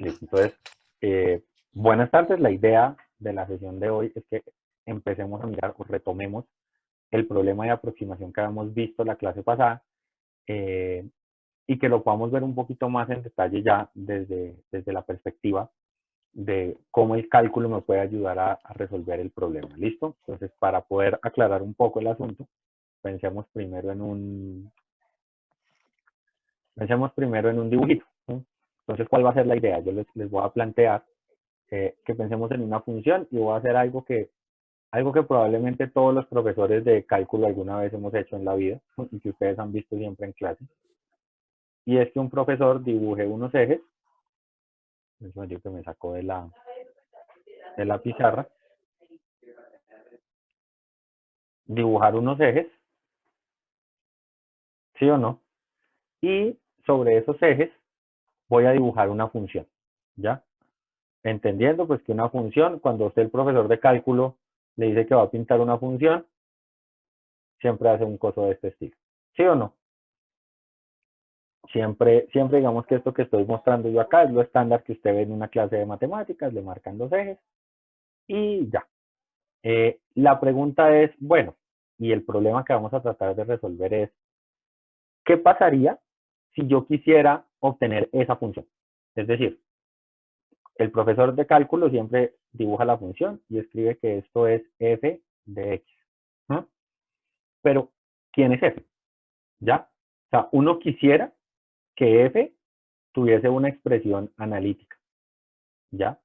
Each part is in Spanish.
Listo. Entonces, buenas tardes. La idea de la sesión de hoy es que empecemos a mirar o retomemos el problema de aproximación que habíamos visto la clase pasada y que lo podamos ver un poquito más en detalle ya desde la perspectiva de cómo el cálculo me puede ayudar a resolver el problema. ¿Listo? Entonces, para poder aclarar un poco el asunto, pensemos primero en un dibujito, ¿sí? Entonces, ¿cuál va a ser la idea? Yo les voy a plantear que pensemos en una función y voy a hacer algo que probablemente todos los profesores de cálculo alguna vez hemos hecho en la vida y que ustedes han visto siempre en clase. Y es que un profesor dibuje unos ejes, eso yo que me sacó de la pizarra, dibujar unos ejes, ¿sí o no? Y sobre esos ejes voy a dibujar una función, ¿ya? Entendiendo pues que una función, cuando usted el profesor de cálculo le dice que va a pintar una función, siempre hace un coso de este estilo, ¿sí o no? Siempre digamos que esto que estoy mostrando yo acá es lo estándar que usted ve en una clase de matemáticas, le marcan los ejes y ya. La pregunta es, bueno, y el problema que vamos a tratar de resolver es, ¿qué pasaría si yo quisiera obtener esa función? Es decir, el profesor de cálculo siempre dibuja la función y escribe que esto es f de x, ¿no? Pero, ¿quién es f? ¿Ya? O sea, uno quisiera que f tuviese una expresión analítica, ¿ya?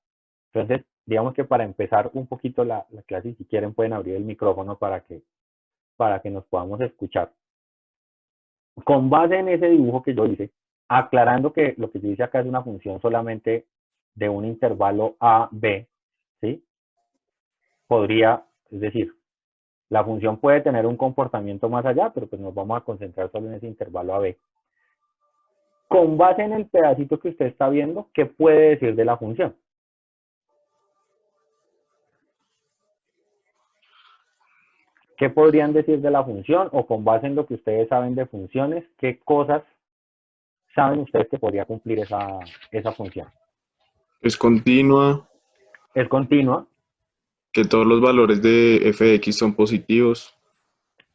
Entonces, digamos que para empezar un poquito la clase, si quieren pueden abrir el micrófono para que nos podamos escuchar. Con base en ese dibujo que yo hice, aclarando que lo que yo hice acá es una función solamente de un intervalo a, b, ¿sí? Podría, es decir, la función puede tener un comportamiento más allá, pero pues nos vamos a concentrar solo en ese intervalo a, b. Con base en el pedacito que usted está viendo, ¿qué puede decir de la función? ¿Qué podrían decir de la función? O con base en lo que ustedes saben de funciones, ¿qué cosas saben ustedes que podría cumplir esa función? Es continua, Es continua, que todos los valores de f de x son positivos.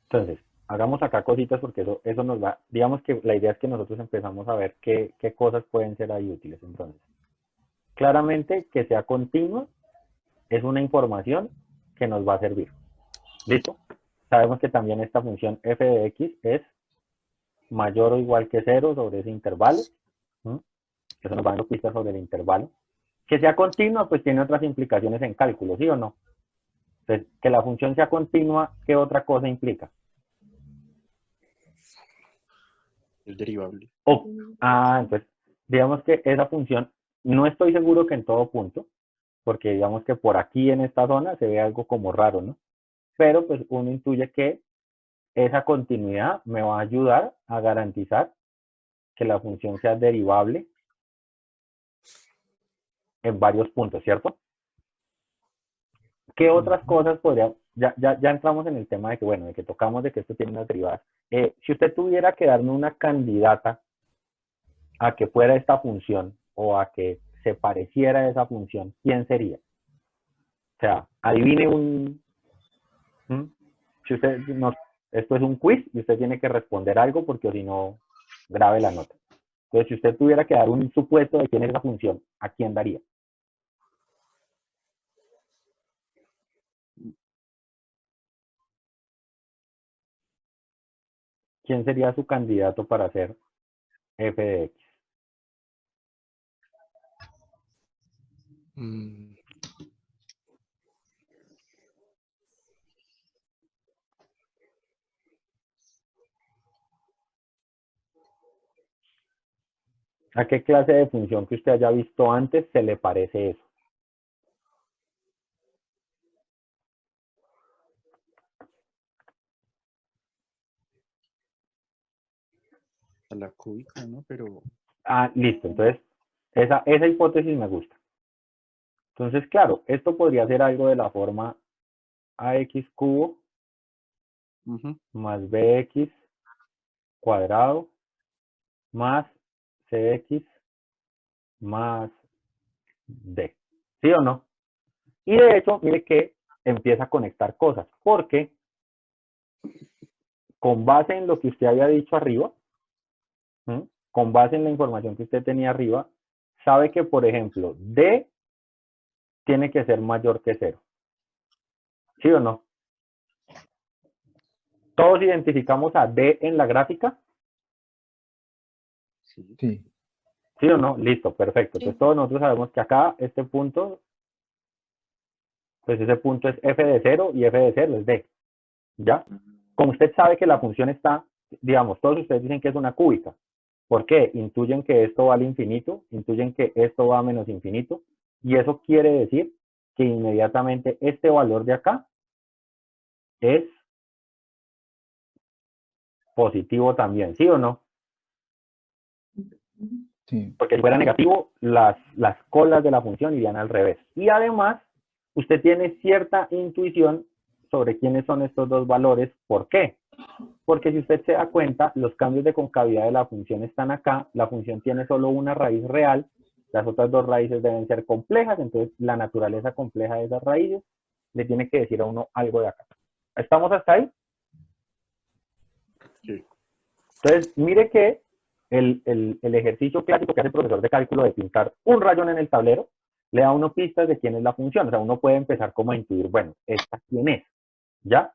entonces hagamos acá cositas porque eso nos va, digamos que la idea es que nosotros empezamos a ver qué cosas pueden ser ahí útiles. Entonces, claramente que sea continua es una información que nos va a servir. ¿Listo? Sabemos que también esta función f de x es mayor o igual que 0 sobre ese intervalo. ¿Mm? Eso nos va dando pistas sobre el intervalo. Que sea continua, pues tiene otras implicaciones en cálculo, ¿sí o no? Entonces, que la función sea continua, ¿qué otra cosa implica? El derivable. Entonces, digamos que esa función, no estoy seguro que en todo punto, porque digamos que por aquí en esta zona se ve algo como raro, ¿no? Pero pues uno intuye que esa continuidad me va a ayudar a garantizar que la función sea derivable en varios puntos, ¿cierto? ¿Qué otras cosas podría, ya entramos en el tema de que, bueno, de que tocamos de que esto tiene unas derivadas. Si usted tuviera que darme una candidata a que fuera esta función o a que se pareciera a esa función, ¿quién sería? O sea, adivine si usted nos, esto es un quiz y usted tiene que responder algo porque si no, grabe la nota. Entonces, si usted tuviera que dar un supuesto de quién es esa función, ¿a quién daría? ¿Quién sería su candidato para ser f de x? Mm, ¿A qué clase de función que usted haya visto antes se le parece eso? a la cúbica, ¿no? Pero Listo. Entonces, esa hipótesis me gusta. Entonces, claro, esto podría ser algo de la forma ax cubo más bx cuadrado más cx más D. ¿Sí o no? Y de hecho, mire que empieza a conectar cosas, porque con base en lo que usted había dicho arriba, ¿sí? Con base en la información que usted tenía arriba, sabe que, por ejemplo, D tiene que ser mayor que 0. ¿Sí o no? ¿Todos identificamos a D en la gráfica? Sí. Sí. ¿Sí o no? Listo, perfecto. Entonces todos nosotros sabemos que acá este punto, pues ese punto es f de 0 y f de 0 es D. ¿Ya? Como usted sabe que la función está, digamos, todos ustedes dicen que es una cúbica. ¿Por qué? Intuyen que esto va al infinito, intuyen que esto va a menos infinito, y eso quiere decir que inmediatamente este valor de acá es positivo también, ¿sí o no? Sí. Porque si fuera negativo, las colas de la función irían al revés. Y además, usted tiene cierta intuición sobre quiénes son estos dos valores. ¿Por qué? Porque si usted se da cuenta, los cambios de concavidad de la función están acá, la función tiene solo una raíz real, las otras dos raíces deben ser complejas, entonces la naturaleza compleja de esas raíces le tiene que decir a uno algo de acá. ¿Estamos hasta ahí? Sí. Entonces, mire que el ejercicio clásico que hace el profesor de cálculo de pintar un rayón en el tablero, le da a uno pistas de quién es la función, o sea, uno puede empezar como a intuir, bueno, ¿esta quién es? ¿Ya?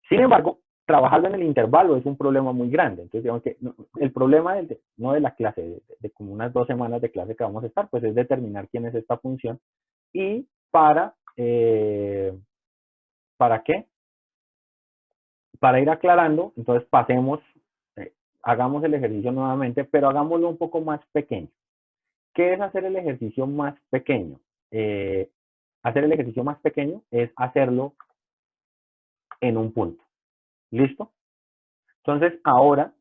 Sin embargo, trabajarlo en el intervalo es un problema muy grande. Entonces, digamos que el problema no de la clase, de como unas 2 semanas de clase que vamos a estar, pues es determinar quién es esta función y ¿para qué? Para ir aclarando, entonces pasemos, hagamos el ejercicio nuevamente, pero hagámoslo un poco más pequeño. ¿Qué es hacer el ejercicio más pequeño? Hacer el ejercicio más pequeño es hacerlo en un punto. ¿Listo? Entonces, ahora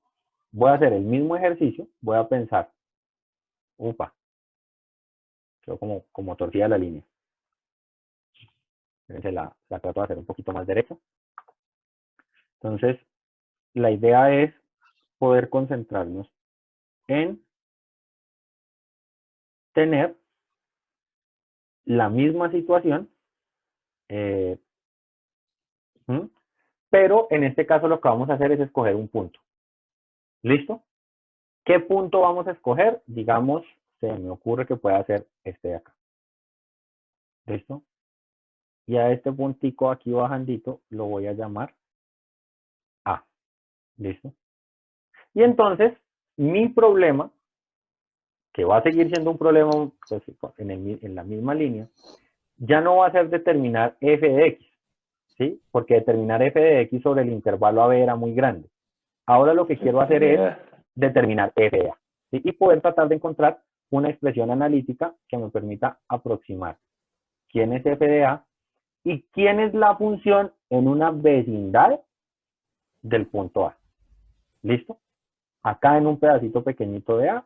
voy a hacer el mismo ejercicio, voy a pensar, upa, quedó como torcida la línea. Entonces la trato de hacer un poquito más derecha. Entonces, la idea es poder concentrarnos en tener la misma situación, pero en este caso lo que vamos a hacer es escoger un punto. ¿Listo? ¿Qué punto vamos a escoger? Digamos, se me ocurre que pueda ser este de acá. ¿Listo? Y a este puntico aquí bajandito lo voy a llamar A. ¿Listo? Y entonces, mi problema, que va a seguir siendo un problema pues, en la misma línea, ya no va a ser determinar f de x, ¿sí? Porque determinar f de x sobre el intervalo AB era muy grande. Ahora lo que quiero hacer es determinar f de a, ¿sí? Y poder tratar de encontrar una expresión analítica que me permita aproximar quién es f de a y quién es la función en una vecindad del punto A. ¿Listo? Acá en un pedacito pequeñito de A.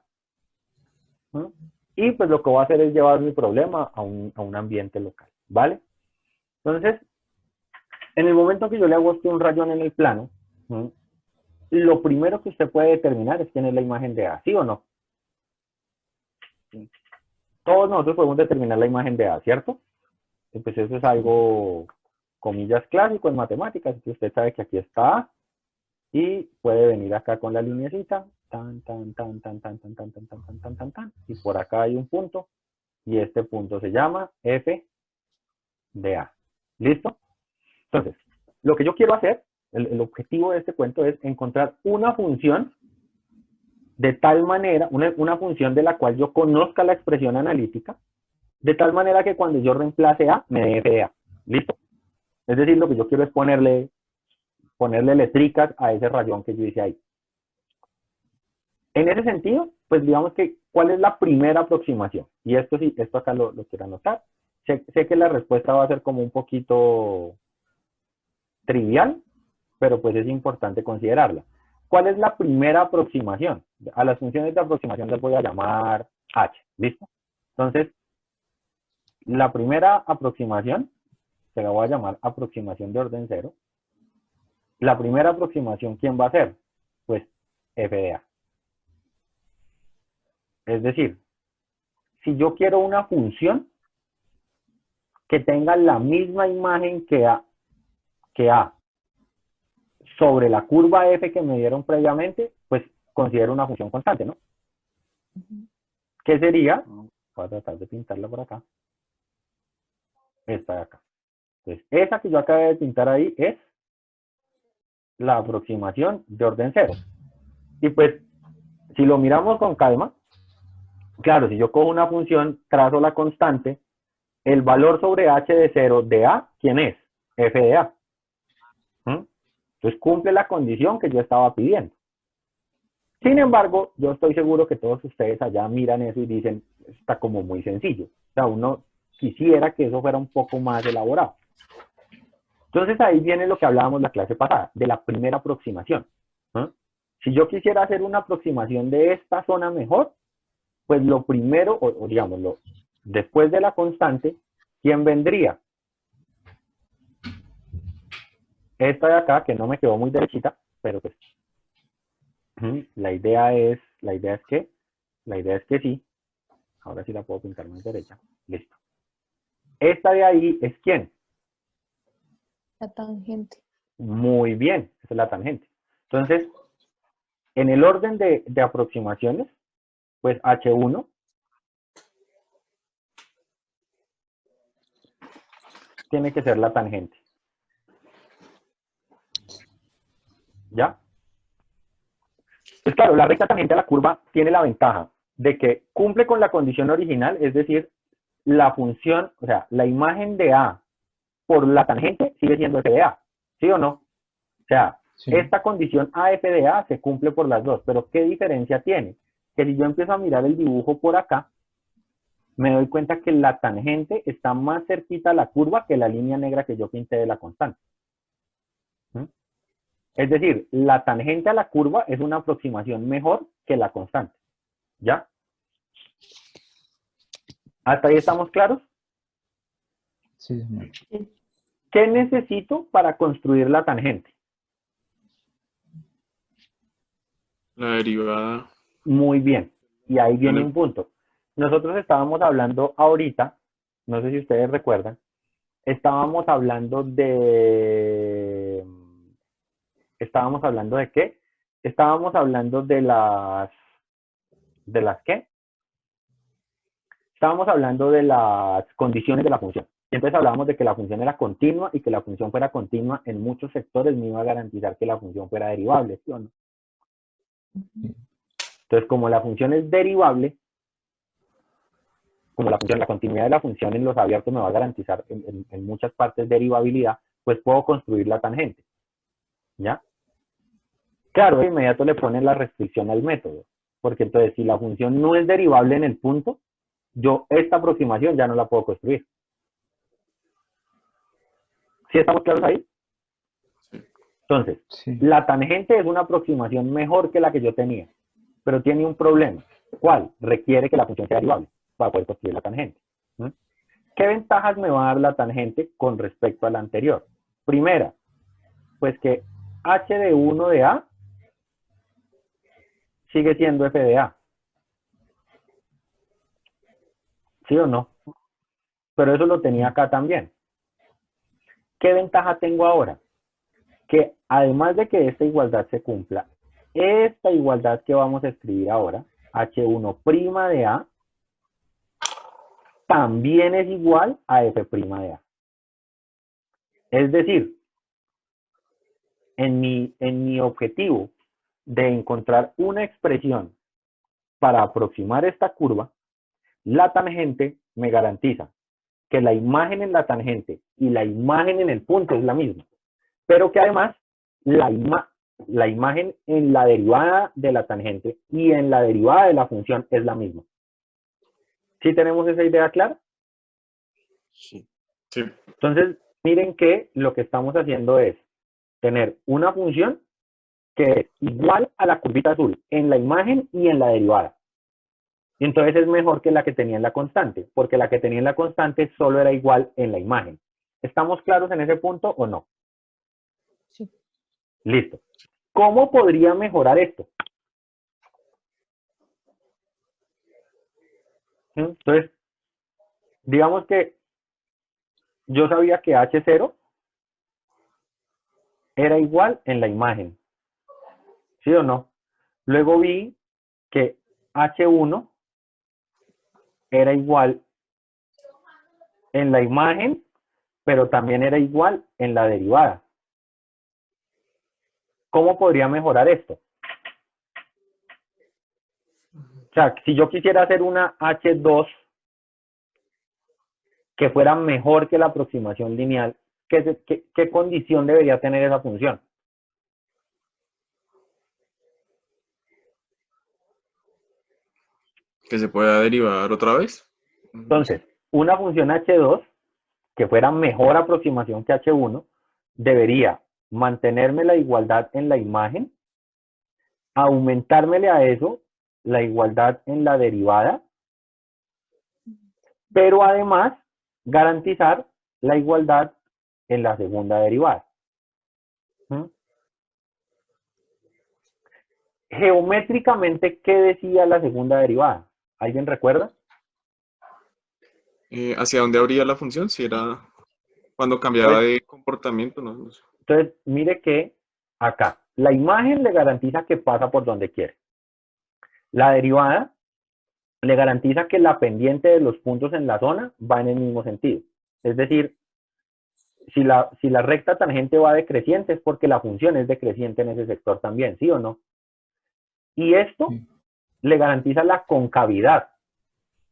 ¿No? Y pues lo que voy a hacer es llevar mi problema a un ambiente local. ¿Vale? Entonces, en el momento que yo le hago este un rayón en el plano, ¿no? Lo primero que usted puede determinar es quién es la imagen de A, ¿sí o no? Todos nosotros podemos determinar la imagen de A, ¿cierto? Pues eso es algo, comillas, clásico en matemáticas, que usted sabe que aquí está A, y puede venir acá con la lineecita, tan, tan, tan, tan, tan, tan, tan, tan, tan, tan, tan, tan, tan, y por acá hay un punto, y este punto se llama f de A. ¿Listo? Entonces, lo que yo quiero hacer, el objetivo de este cuento es encontrar una función de tal manera, una función de la cual yo conozca la expresión analítica, de tal manera que cuando yo reemplace A, me dé f de A. ¿Listo? Es decir, lo que yo quiero es ponerle letricas a ese rayón que yo hice ahí. En ese sentido, pues digamos que, ¿cuál es la primera aproximación? Y esto sí, esto acá lo quiero anotar. Sé que la respuesta va a ser como un poquito trivial, pero pues es importante considerarla. ¿Cuál es la primera aproximación? A las funciones de aproximación les voy a llamar h, ¿listo? Entonces, la primera aproximación, se la voy a llamar aproximación de orden cero. La primera aproximación, ¿quién va a ser? Pues f de a. Es decir, si yo quiero una función que tenga la misma imagen que A sobre la curva f que me dieron previamente, pues considero una función constante, ¿no? ¿Qué sería? Voy a tratar de pintarla por acá. Esta de acá. Entonces, esa que yo acabé de pintar ahí es la aproximación de orden cero. Y pues, si lo miramos con calma, claro, si yo cojo una función, trazo la constante, el valor sobre h de 0 de A, ¿quién es? F de A. Entonces cumple la condición que yo estaba pidiendo. Sin embargo, yo estoy seguro que todos ustedes allá miran eso y dicen, está como muy sencillo. O sea, uno quisiera que eso fuera un poco más elaborado. Entonces ahí viene lo que hablábamos la clase pasada, de la primera aproximación. Si yo quisiera hacer una aproximación de esta zona mejor, pues lo primero, o digámoslo, después de la constante, ¿quién vendría? Esta de acá, que no me quedó muy derechita, pero pues la idea es que sí. Ahora sí la puedo pintar más derecha. Listo. Esta de ahí es ¿quién? La tangente. Muy bien, esa es la tangente. Entonces, en el orden de aproximaciones, pues H1 tiene que ser la tangente. ¿Ya? Pues claro, la recta tangente a la curva tiene la ventaja de que cumple con la condición original, es decir, la función, o sea, la imagen de A por la tangente sigue siendo f de A, ¿sí o no? O sea, sí. Esta condición AF de A se cumple por las dos, pero ¿qué diferencia tiene? Que si yo empiezo a mirar el dibujo por acá, me doy cuenta que la tangente está más cerquita a la curva que la línea negra que yo pinté de la constante. Es decir, la tangente a la curva es una aproximación mejor que la constante. ¿Ya? ¿Hasta ahí estamos claros? Sí, señor. ¿Qué necesito para construir la tangente? La derivada. Muy bien. Y ahí viene un punto. Nosotros estábamos hablando ahorita, no sé si ustedes recuerdan, estábamos hablando de qué? Estábamos hablando de las ¿qué? Estábamos hablando de las condiciones de la función. Y entonces hablábamos de que la función era continua y que la función fuera continua en muchos sectores me iba a garantizar que la función fuera derivable, ¿sí o no? Entonces, como la función es derivable, como la continuidad de la función en los abiertos me va a garantizar en muchas partes derivabilidad, pues puedo construir la tangente. ¿Ya? Claro, de inmediato le ponen la restricción al método, porque entonces si la función no es derivable en el punto, yo esta aproximación ya no la puedo construir. ¿Sí estamos claros ahí? Entonces, sí. La tangente es una aproximación mejor que la que yo tenía, pero tiene un problema. ¿Cuál? Requiere que la función sea derivable para poder construir la tangente. ¿Qué ventajas me va a dar la tangente con respecto a la anterior? Primera, pues que h de 1 de A sigue siendo f de A. ¿Sí o no? Pero eso lo tenía acá también. ¿Qué ventaja tengo ahora? Que además de que esta igualdad se cumpla, esta igualdad que vamos a escribir ahora, h1' de A, también es igual a f' de A. Es decir, en mi objetivo de encontrar una expresión para aproximar esta curva, la tangente me garantiza que la imagen en la tangente y la imagen en el punto es la misma, pero que además la imagen en la derivada de la tangente y en la derivada de la función es la misma. ¿Sí tenemos esa idea clara? Sí. Sí. Entonces, miren que lo que estamos haciendo es tener una función que es igual a la curvita azul en la imagen y en la derivada. Y entonces es mejor que la que tenía en la constante, porque la que tenía en la constante solo era igual en la imagen. ¿Estamos claros en ese punto o no? Sí. Listo. ¿Cómo podría mejorar esto? Entonces, digamos que yo sabía que H0 era igual en la imagen, ¿sí o no? Luego vi que H1 era igual en la imagen, pero también era igual en la derivada. ¿Cómo podría mejorar esto? O sea, si yo quisiera hacer una H2 que fuera mejor que la aproximación lineal, ¿qué condición debería tener esa función? Que se pueda derivar otra vez. Entonces, una función H2 que fuera mejor aproximación que H1 debería mantenerme la igualdad en la imagen, aumentármele a eso la igualdad en la derivada, pero además garantizar la igualdad en la segunda derivada. Geométricamente, ¿qué decía la segunda derivada? ¿Alguien recuerda? ¿Hacia dónde habría la función? Si era cuando cambiaba de comportamiento, no, no sé. Entonces, mire que acá, la imagen le garantiza que pasa por donde quiere. La derivada le garantiza que la pendiente de los puntos en la zona va en el mismo sentido. Es decir, si la recta tangente va decreciente es porque la función es decreciente en ese sector también, ¿sí o no? Y esto le garantiza la concavidad,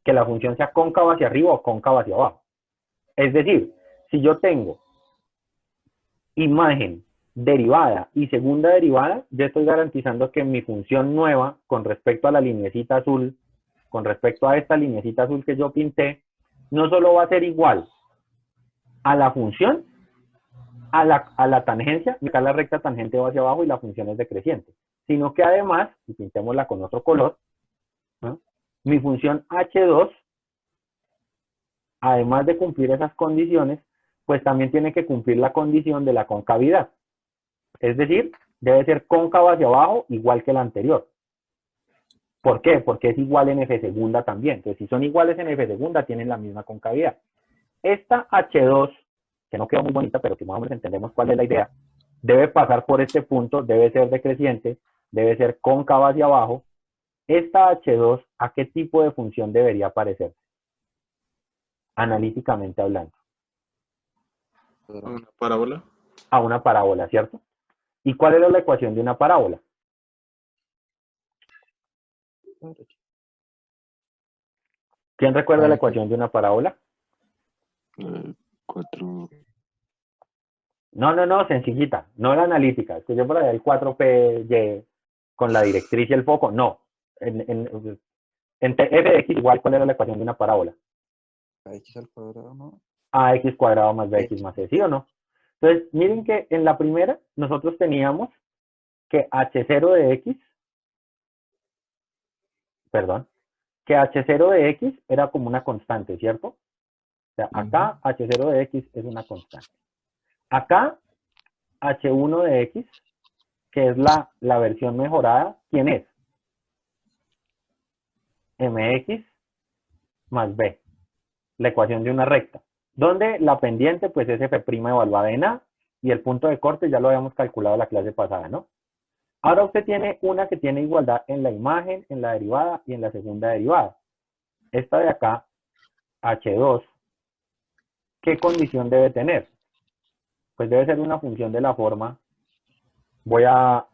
que la función sea cóncava hacia arriba o cóncava hacia abajo. Es decir, si yo tengo imagen, derivada y segunda derivada, yo estoy garantizando que mi función nueva con respecto a la lineecita azul, con respecto a esta lineecita azul que yo pinté, no solo va a ser igual a la función, a la tangencia, acá la recta tangente va hacia abajo y la función es decreciente, sino que además, y pintémosla con otro color, ¿no? Mi función H2, además de cumplir esas condiciones, pues también tiene que cumplir la condición de la concavidad. Es decir, debe ser cóncava hacia abajo igual que la anterior. ¿Por qué? Porque es igual en F segunda también. Entonces, si son iguales en F segunda, tienen la misma concavidad. Esta H2, que no queda muy bonita, pero que más o menos entendemos cuál es la idea, debe pasar por este punto, debe ser decreciente, debe ser cóncava hacia abajo. Esta H2, ¿a qué tipo de función debería parecer? Analíticamente hablando. Una parábola. A una parábola, ¿cierto? ¿Y cuál era la ecuación de una parábola? ¿Quién recuerda la ecuación de una parábola? 4. No, sencillita, no la analítica. Es que yo por allá el 4P con la directriz y el foco, no. En f de x igual, ¿cuál era la ecuación de una parábola? X al cuadrado, ¿no? Ax cuadrado más bx más c, ¿sí o no? Entonces, miren que en la primera nosotros teníamos que h0 de x, perdón, que h0 de x era como una constante, ¿cierto? O sea, acá h0 de x es una constante. Acá h1 de x, que es la versión mejorada, ¿quién es? Mx más b, la ecuación de una recta, donde la pendiente pues es f' evaluada en a y el punto de corte ya lo habíamos calculado la clase pasada, ¿no? Ahora usted tiene una que tiene igualdad en la imagen, en la derivada y en la segunda derivada. Esta de acá, h2, ¿qué condición debe tener? Pues debe ser una función de la forma, voy a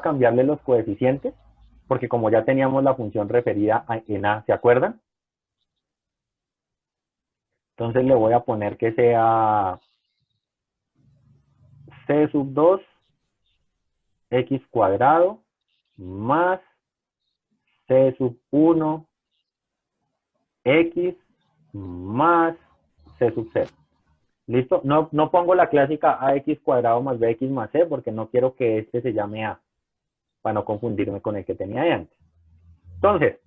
cambiarle los coeficientes, porque como ya teníamos la función referida en a, ¿se acuerdan? Entonces le voy a poner que sea c sub 2 x cuadrado más c sub 1 x más c sub 0. ¿Listo? No pongo la clásica ax cuadrado más bx más c porque no quiero que este se llame a, para no confundirme con el que tenía de antes. Entonces,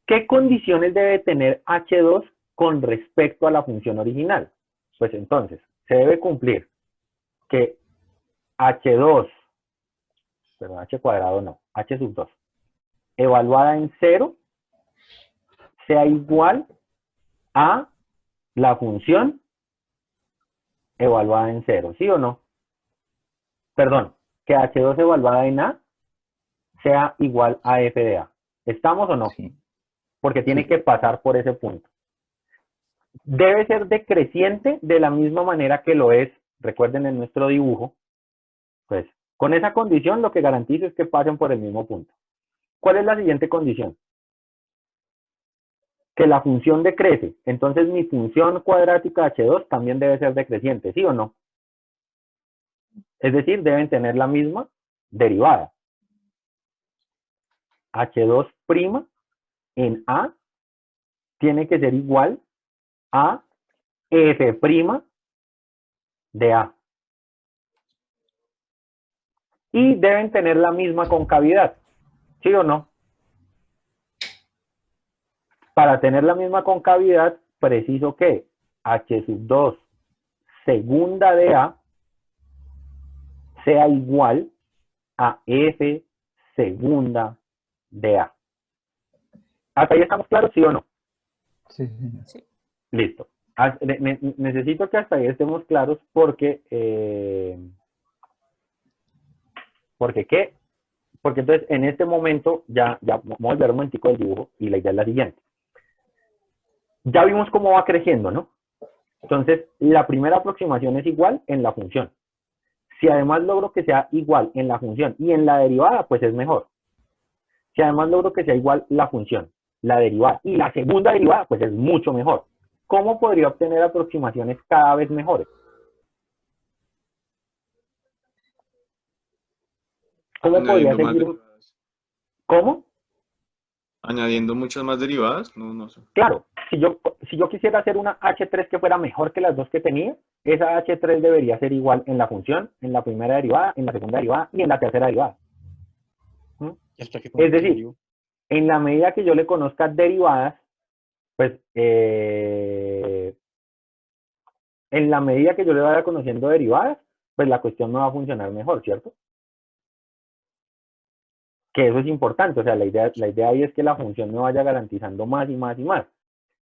¿qué condiciones debe tener h2 con respecto a la función original? Pues entonces, se debe cumplir que h2, perdón, h cuadrado no, h sub 2, evaluada en 0, sea igual a la función evaluada en 0, ¿sí o no? Perdón, que H2 evaluada en A sea igual a f de A. ¿Estamos o no? Sí. Porque tiene Sí. que pasar por ese punto. Debe ser decreciente de la misma manera que lo es, recuerden en nuestro dibujo, pues con esa condición lo que garantizo es que pasen por el mismo punto. ¿Cuál es la siguiente condición? Que la función decrece. Entonces mi función cuadrática H2 también debe ser decreciente, ¿sí o no? Es decir, deben tener la misma derivada. H2' en A tiene que ser igual a F' de A. Y deben tener la misma concavidad, ¿sí o no? Para tener la misma concavidad, preciso que H2 segunda de A sea igual a F segunda de A. ¿Hasta ahí estamos claros, sí o no? Sí, señor. Sí. Listo. Necesito que hasta ahí estemos claros porque, ¿qué? Porque entonces en este momento, ya vamos a volver un momentico del dibujo y la idea es la siguiente. Ya vimos cómo va creciendo, ¿no? Entonces, la primera aproximación es igual en la función. Si además logro que sea igual en la función y en la derivada, pues es mejor. Si además logro que sea igual la función, la derivada y la segunda derivada, pues es mucho mejor. ¿Cómo podría obtener aproximaciones cada vez mejores? ¿Cómo podría Añadiendo más seguir? derivadas. ¿Cómo? Añadiendo muchas más derivadas. No sé. Claro, si yo quisiera hacer una H3 que fuera mejor que las dos que tenía, esa H3 debería ser igual en la función, en la primera derivada, en la segunda derivada y en la tercera derivada. ¿Mm? ¿Y hasta qué Es punto decir, derivó? en la medida que yo le conozca derivadas, pues en la medida que yo le vaya conociendo derivadas, pues la cuestión me va a funcionar mejor, ¿cierto? Que eso es importante, o sea, la idea ahí es que la función me vaya garantizando más y más y más.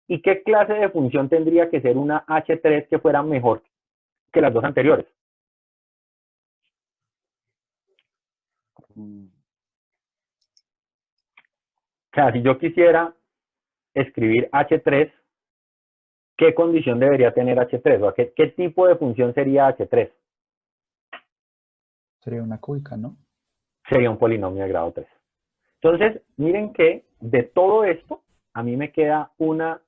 ¿Y qué clase de función tendría que ser una H3 que fuera mejor que las dos anteriores? Mm, O sea, si yo quisiera escribir H3, ¿qué condición debería tener H3? O sea, ¿qué tipo de función sería H3? Sería una cúbica, ¿no? Sería un polinomio de grado 3. Entonces, miren que de todo esto, a mí me queda una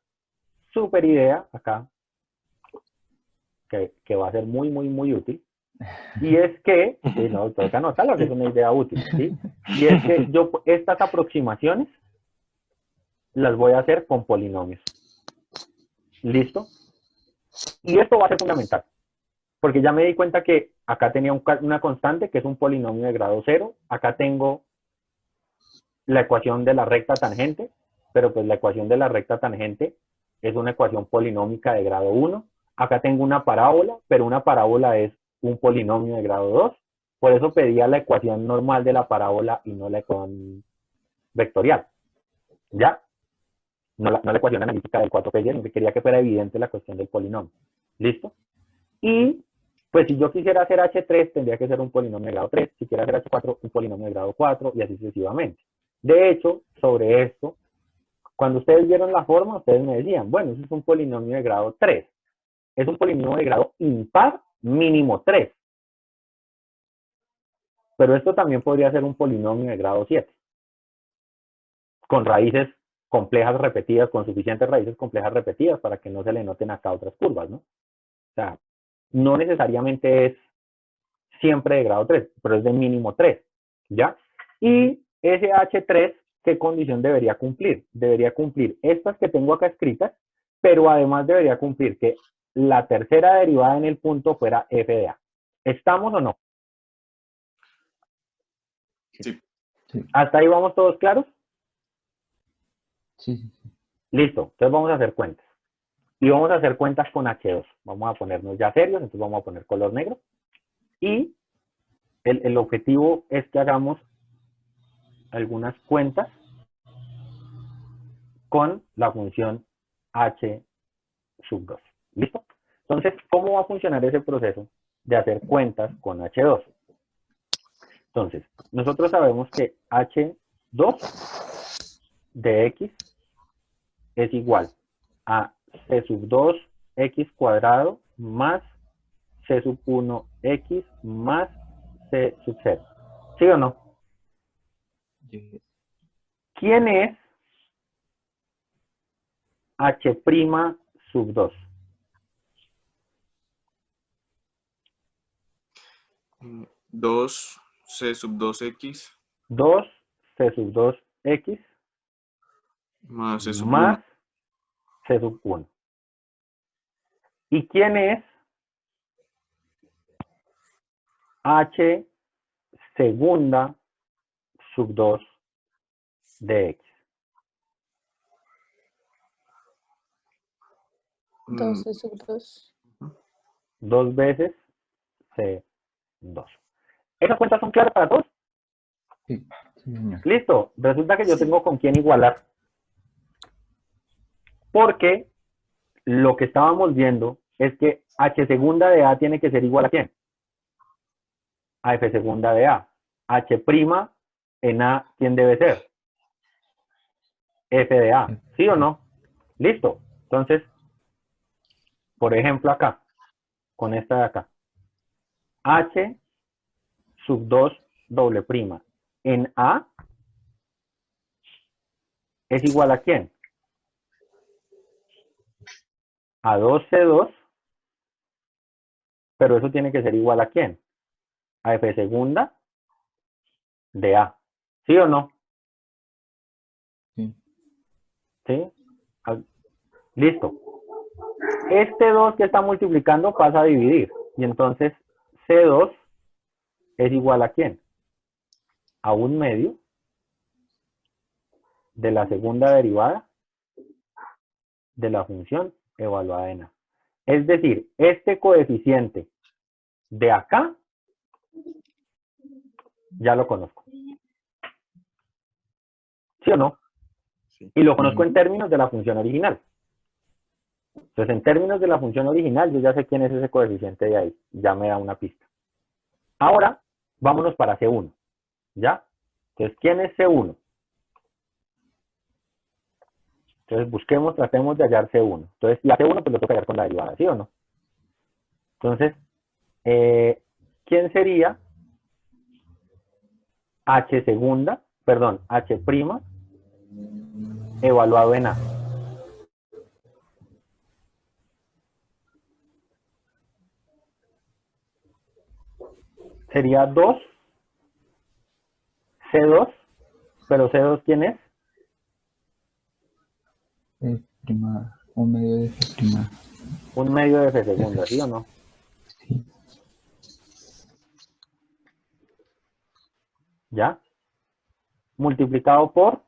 super idea acá, que va a ser muy, muy, muy útil. Y es que, sí, no, toca anotarlo, que es una idea útil, ¿sí? Y es que yo estas aproximaciones las voy a hacer con polinomios. ¿Listo? Y esto va a ser fundamental, porque ya me di cuenta que acá tenía una constante que es un polinomio de grado 0, acá tengo la ecuación de la recta tangente, pero pues la ecuación de la recta tangente es una ecuación polinómica de grado 1, acá tengo una parábola, pero una parábola es un polinomio de grado 2, por eso pedía la ecuación normal de la parábola y no la ecuación vectorial, ¿ya? No la ecuación analítica del 4 sino que quería que fuera evidente la cuestión del polinomio. ¿Listo? Y pues si yo quisiera hacer H3, tendría que ser un polinomio de grado 3, si quiero hacer H4, un polinomio de grado 4 y así sucesivamente. De hecho, sobre esto, cuando ustedes vieron la forma, ustedes me decían, bueno, eso es un polinomio de grado 3. Es un polinomio de grado impar mínimo 3. Pero esto también podría ser un polinomio de grado 7. Con raíces complejas repetidas, con suficientes raíces complejas repetidas para que no se le noten acá otras curvas, ¿no? O sea, no necesariamente es siempre de grado 3, pero es de mínimo 3, ¿ya? Y ese H3, ¿qué condición debería cumplir? Debería cumplir estas que tengo acá escritas, pero además debería cumplir que la tercera derivada en el punto fuera f de a. ¿Estamos o no? Sí. Sí, ¿Hasta ahí vamos todos claros? sí, sí. Listo, entonces vamos a hacer cuentas. Y vamos a hacer cuentas con H2. Vamos a ponernos ya serios, entonces vamos a poner color negro. Y el objetivo es que hagamos algunas cuentas con la función h sub 2. ¿Listo? Entonces, ¿cómo va a funcionar ese proceso de hacer cuentas con h2? Entonces, nosotros sabemos que h2 de x es igual a c sub 2x cuadrado más c sub 1x más c sub 0. ¿Sí o no? Yes. ¿Quién es h' sub 2? 2 C sub 2X 2c sub 2x más C sub 1. más c sub 1. ¿Y quién es h segunda sub 2 de x? 12 sub 2. 2 veces c2. ¿Esas cuentas son claras para todos? Sí, sí, señor. Listo. Resulta que yo tengo con quién igualar. Porque lo que estábamos viendo es que h segunda de a tiene que ser igual a quién? A f segunda de a. h' en a, ¿quién debe ser? F de a. ¿Sí o no? Listo. Entonces, por ejemplo acá, con esta de acá. H sub 2 doble prima en a es igual a quién? A 2c2, pero eso tiene que ser igual a quién? A f segunda de a. ¿Sí o no? Sí. ¿Sí? Listo. Este 2 que está multiplicando pasa a dividir. Y entonces C2 es igual a quién? A 1/2 de la segunda derivada de la función evaluada en A. Es decir, este coeficiente de acá ya lo conozco. ¿Sí o no? Sí. Y lo conozco en términos de la función original. Entonces, en términos de la función original, yo ya sé quién es ese coeficiente de ahí. Ya me da una pista. Ahora, vámonos para C1. ¿Ya? Entonces, ¿quién es C1? Entonces, busquemos, tratemos de hallar C1. Entonces, y a C1 pues lo tengo que hallar con la derivada, ¿sí o no? Entonces, ¿quién sería h segunda, perdón, h' evaluado en A? Sería 2, C2, pero C2 ¿quién es? F prima, 1/2 de F prima. 1/2 de F segunda, ¿sí o no? Sí. ¿Ya? Multiplicado por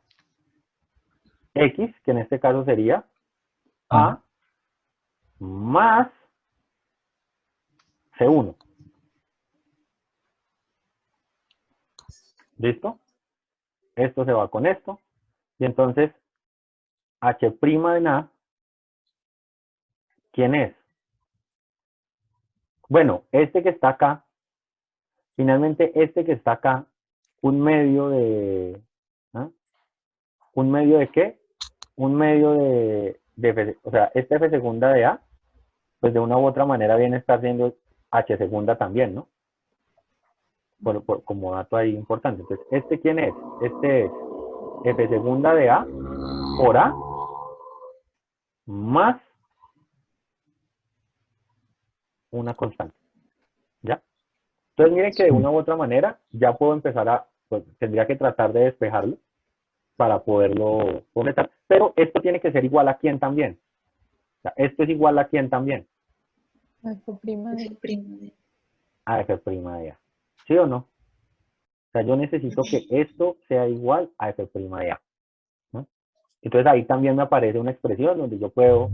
X, que en este caso sería A más C1. ¿Listo? Esto se va con esto. Y entonces, h' en A, ¿quién es? Bueno, este que está acá, finalmente este que está acá, 1/2 de... ¿ah? ¿1/2 de qué? 1/2 de F, o sea, esta F segunda de A, pues de una u otra manera viene a estar siendo H segunda también, ¿no? Como dato ahí importante. Entonces, ¿este quién es? Este es F segunda de A por A más una constante. ¿Ya? Entonces, miren que de una u otra manera ya puedo empezar a, pues tendría que tratar de despejarlo para poderlo completar. Pero esto tiene que ser igual a quién también. O sea, esto es igual a quién también. F prima de. A F' de A. ¿Sí o no? O sea, yo necesito que esto sea igual a F' de A. ¿no? Entonces ahí también me aparece una expresión donde yo puedo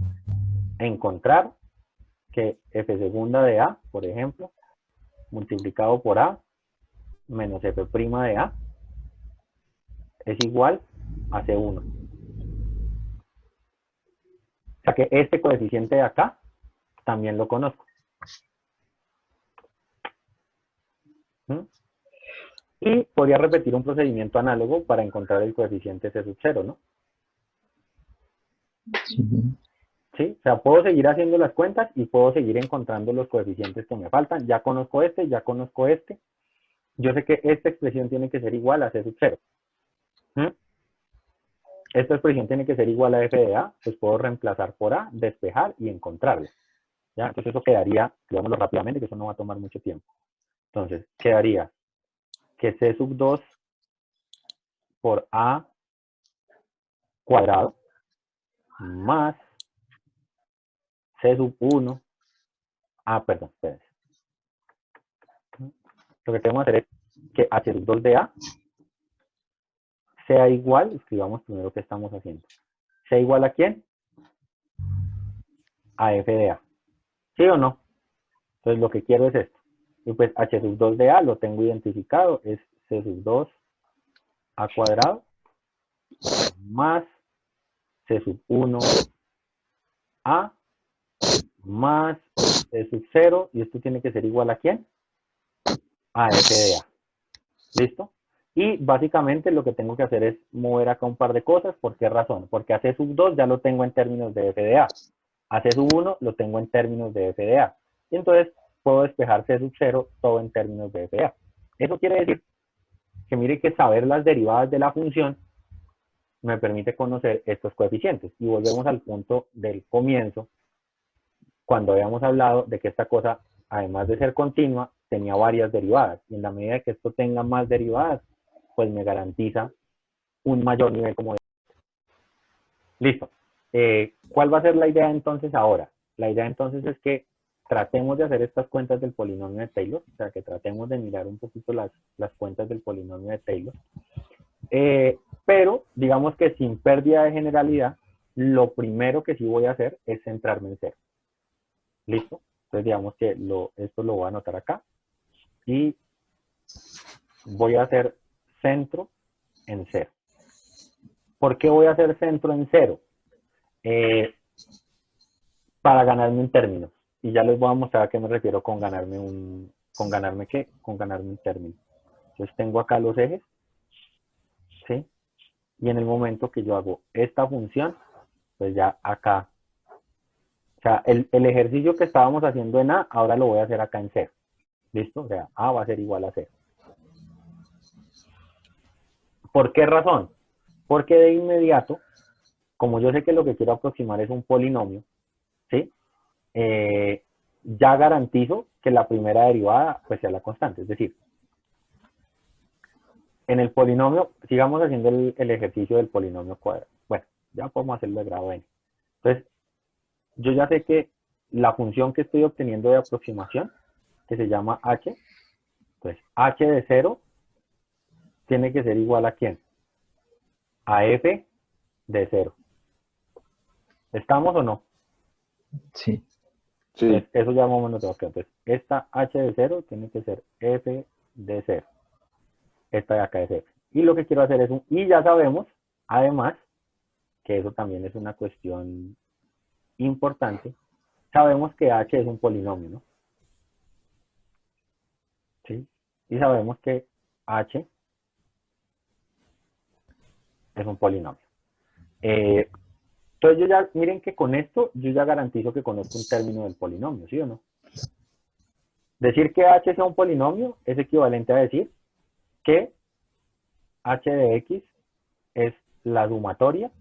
encontrar que F segunda de A, por ejemplo, multiplicado por A menos F' de A es igual a C1. sea que este coeficiente de acá también lo conozco. ¿Mm? Y podría repetir un procedimiento análogo para encontrar el coeficiente C sub 0, ¿no? Sí. ¿Sí? O sea, puedo seguir haciendo las cuentas y puedo seguir encontrando los coeficientes que me faltan. Ya conozco este, ya conozco este. Yo sé que esta expresión tiene que ser igual a C sub 0. ¿Mm? Esta expresión tiene que ser igual a f de a, pues puedo reemplazar por a, despejar y encontrarla. ¿Ya? Entonces eso quedaría, escribámoslo rápidamente, que eso no va a tomar mucho tiempo. Entonces, quedaría que C sub 2 por a cuadrado más C sub 1, perdón, espérense. Lo que tengo que hacer es que h sub 2 de a sea igual, escribamos primero qué estamos haciendo, sea igual a ¿quién? A f de a. ¿Sí o no? Entonces lo que quiero es esto. Y pues h sub 2 de a lo tengo identificado, es c sub 2 a cuadrado más c sub 1 a más c sub 0, y esto tiene que ser igual a ¿quién? A f de a. ¿Listo? Y básicamente lo que tengo que hacer es mover acá un par de cosas. ¿Por qué razón? Porque a c sub 2 ya lo tengo en términos de f de a. A c sub 1 lo tengo en términos de f de a. Y entonces puedo despejar c sub 0 todo en términos de f de a. Eso quiere decir que mire que saber las derivadas de la función me permite conocer estos coeficientes. Y volvemos al punto del comienzo, cuando habíamos hablado de que esta cosa, además de ser continua, tenía varias derivadas. Y en la medida que esto tenga más derivadas, pues me garantiza un mayor nivel como de... Listo. ¿Cuál va a ser la idea entonces ahora? La idea entonces es que tratemos de hacer estas cuentas del polinomio de Taylor, o sea, que tratemos de mirar un poquito las cuentas del polinomio de Taylor. Pero digamos que sin pérdida de generalidad, lo primero que sí voy a hacer es centrarme en cero. ¿Listo? Entonces digamos que esto lo voy a anotar acá y voy a hacer centro en cero. ¿Por qué voy a hacer centro en cero? Para ganarme un término. Y ya les voy a mostrar a qué me refiero con ganarme un... ¿Con ganarme qué? Con ganarme un término. Entonces tengo acá los ejes, ¿sí? Y en el momento que yo hago esta función, pues ya acá, o sea, el ejercicio que estábamos haciendo en A, ahora lo voy a hacer acá en cero. ¿Listo? O sea, A va a ser igual a 0. ¿Por qué razón? Porque de inmediato, como yo sé que lo que quiero aproximar es un polinomio, ¿sí? Ya garantizo que la primera derivada pues sea la constante. Es decir, en el polinomio, sigamos haciendo el ejercicio del polinomio cuadrado. Bueno, ya podemos hacerlo de grado n. Entonces, yo ya sé que la función que estoy obteniendo de aproximación, que se llama h, pues h de 0 tiene que ser igual a ¿quién? A f de 0. ¿Estamos o no? Sí. Sí. Entonces, eso ya más o menos tengo que hacer. Entonces, esta h de 0 tiene que ser f de 0. Esta de acá es f. Y lo que quiero hacer es y ya sabemos, además, que eso también es una cuestión importante, sabemos que h es un polinomio, ¿no? ¿Sí? Y sabemos que h es un polinomio. Entonces yo ya, miren que con esto yo ya garantizo que conozco un término del polinomio, ¿sí o no? Decir que h sea un polinomio es equivalente a decir que h de x es la sumatoria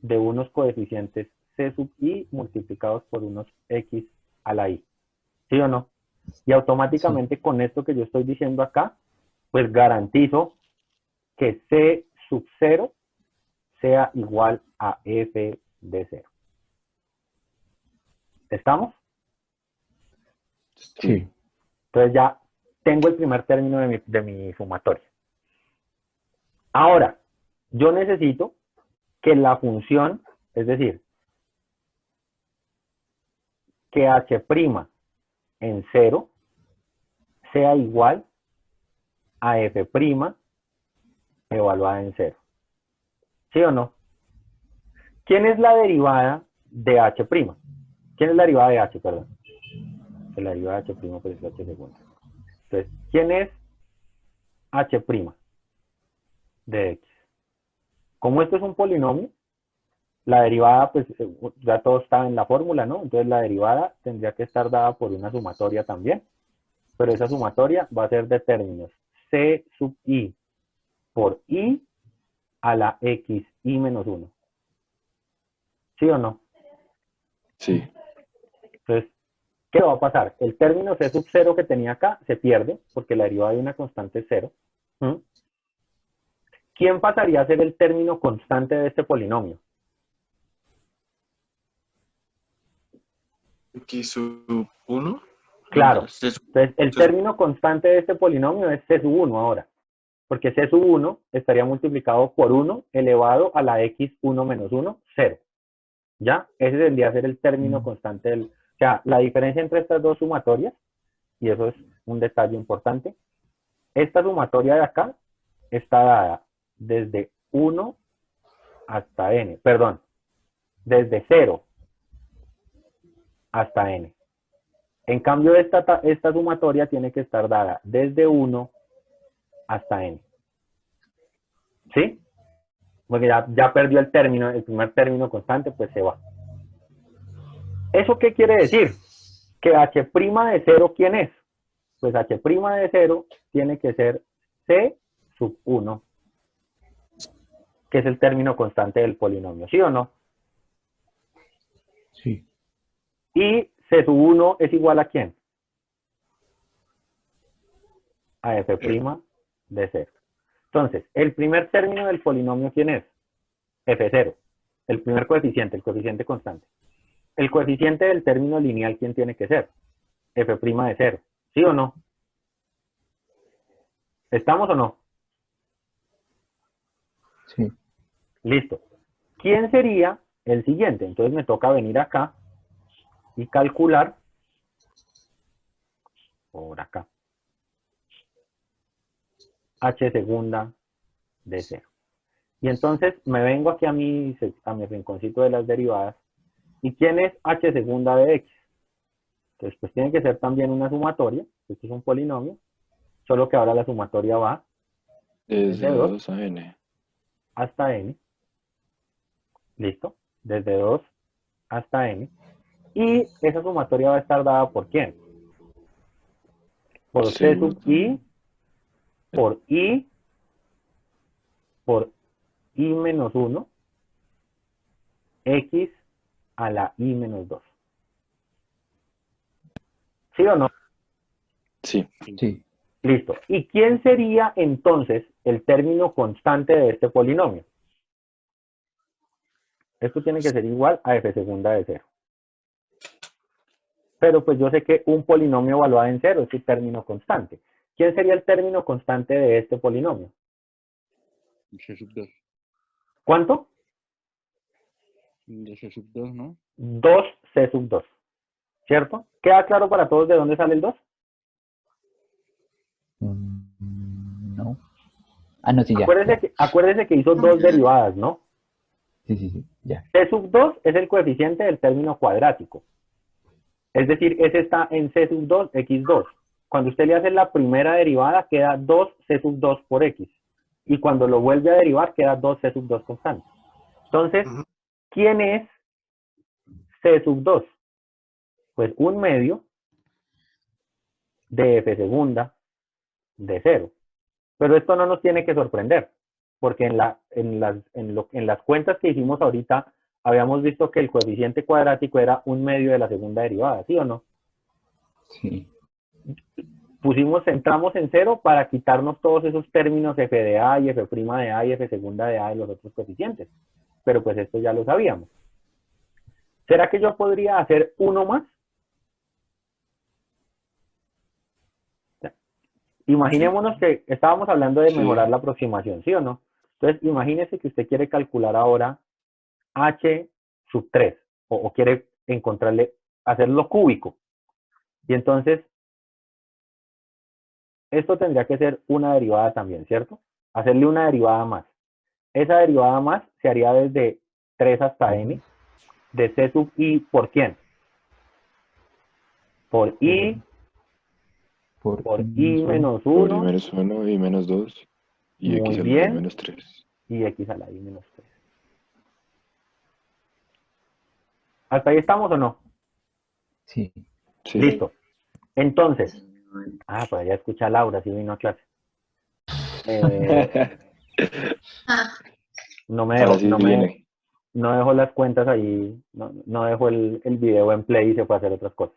de unos coeficientes c sub i multiplicados por unos x a la i, ¿sí o no? Y automáticamente con esto que yo estoy diciendo acá, pues garantizo que c sub 0 sea igual a f de 0. ¿Estamos? Sí. Entonces ya tengo el primer término de mi sumatoria. Ahora, yo necesito que la función, es decir, que h' en 0 sea igual a f' evaluada en 0. ¿Sí o no? ¿Quién es la derivada de h'. ¿Quién es la derivada de h? Perdón. La derivada de h', pues es h segunda. Entonces, ¿quién es h' de x? Como esto es un polinomio, la derivada, pues ya todo está en la fórmula, ¿no? Entonces la derivada tendría que estar dada por una sumatoria también, pero esa sumatoria va a ser de términos c sub i por i a la x i menos 1. ¿Sí o no? Sí. Entonces, ¿qué va a pasar? El término c sub 0 que tenía acá se pierde, porque la derivada de una constante es 0. ¿Quién pasaría a ser el término constante de este polinomio? X sub 1. Claro. Entonces, el término constante de este polinomio es c sub 1 ahora. Porque c sub 1 estaría multiplicado por 1 elevado a la x 1 menos 1, 0. ¿Ya? Ese tendría que ser el término constante del... O sea, la diferencia entre estas dos sumatorias, y eso es un detalle importante, esta sumatoria de acá está dada desde 1 hasta n. Perdón, desde 0 hasta n. En cambio, esta sumatoria tiene que estar dada desde 1 hasta n. ¿Sí? Porque ya perdió el término, el primer término constante, pues se va. ¿Eso qué quiere decir? Que h' de 0, ¿quién es? Pues h' de 0 tiene que ser c sub 1, que es el término constante del polinomio, ¿sí o no? Sí. Y c sub 1 es igual a ¿quién? A f' de 0. Entonces, el primer término del polinomio, ¿quién es? f0. El primer coeficiente, el coeficiente constante. El coeficiente del término lineal, ¿quién tiene que ser? f' de 0. ¿Sí o no? ¿Estamos o no? Sí. Listo. ¿Quién sería el siguiente? Entonces me toca venir acá y calcular por acá. h segunda de 0. Y entonces me vengo aquí a mi rinconcito de las derivadas. ¿Y quién es h segunda de x? Entonces pues tiene que ser también una sumatoria. Esto es un polinomio. Solo que ahora la sumatoria va Desde 2 a n. hasta n. ¿Listo? Desde 2 hasta n. Y esa sumatoria va a estar dada por ¿quién? Por c sub i, por i menos 1, x a la i menos 2. ¿Sí o no? Sí. Sí. Listo. ¿Y quién sería entonces el término constante de este polinomio? Esto tiene que ser igual a f segunda de 0. Pero pues yo sé que un polinomio evaluado en 0 es su término constante. ¿Quién sería el término constante de este polinomio? C sub 2. ¿Cuánto? De C sub 2, ¿no? 2c sub 2. ¿Cierto? ¿Queda claro para todos de dónde sale el 2? No. Ah, no, sí, ya. Acuérdese que hizo dos derivadas, ¿no? Sí, ya. C sub 2 es el coeficiente del término cuadrático. Es decir, ese está en C sub 2, x2. Cuando usted le hace la primera derivada, queda 2c sub 2 por x. Y cuando lo vuelve a derivar, queda 2c sub 2 constante. Entonces, ¿quién es c sub 2? Pues un medio de f segunda de 0. Pero esto no nos tiene que sorprender, porque en las cuentas que hicimos ahorita, habíamos visto que el coeficiente cuadrático era un medio de la segunda derivada, ¿sí o no? Sí. Entramos en 0 para quitarnos todos esos términos f de a y f' de a y f segunda de a de los otros coeficientes. Pero pues esto ya lo sabíamos. ¿Será que yo podría hacer uno más? Imaginémonos que estábamos hablando de mejorar la aproximación, ¿sí o no? Entonces, imagínese que usted quiere calcular ahora h sub 3, o quiere hacerlo cúbico. Y entonces, esto tendría que ser una derivada también, ¿cierto? Hacerle una derivada más. Esa derivada más se haría desde 3 hasta n, de C sub I por quién? Por I, Por por I I menos menos Por i 1, menos 1 y menos 2 y muy x a la i bien, menos 3. y X a la I menos 3. ¿Hasta ahí estamos o no? Sí. Sí. Listo. Entonces, pues ya escucha a Laura, si vino a clase. No me Ahora dejo, sí viene. no dejo las cuentas ahí, no dejo el video en play y se puede hacer otras cosas.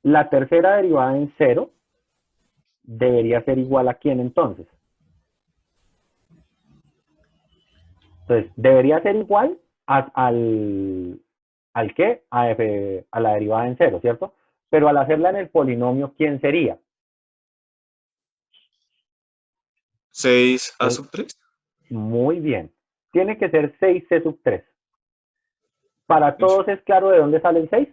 La tercera derivada en 0 debería ser igual a quién entonces. Entonces, debería ser igual al qué, a la derivada en 0, ¿cierto? Pero al hacerla en el polinomio, ¿quién sería? 6a sub 3. Muy bien. Tiene que ser 6c sub 3. ¿Para todos es claro de dónde sale el 6?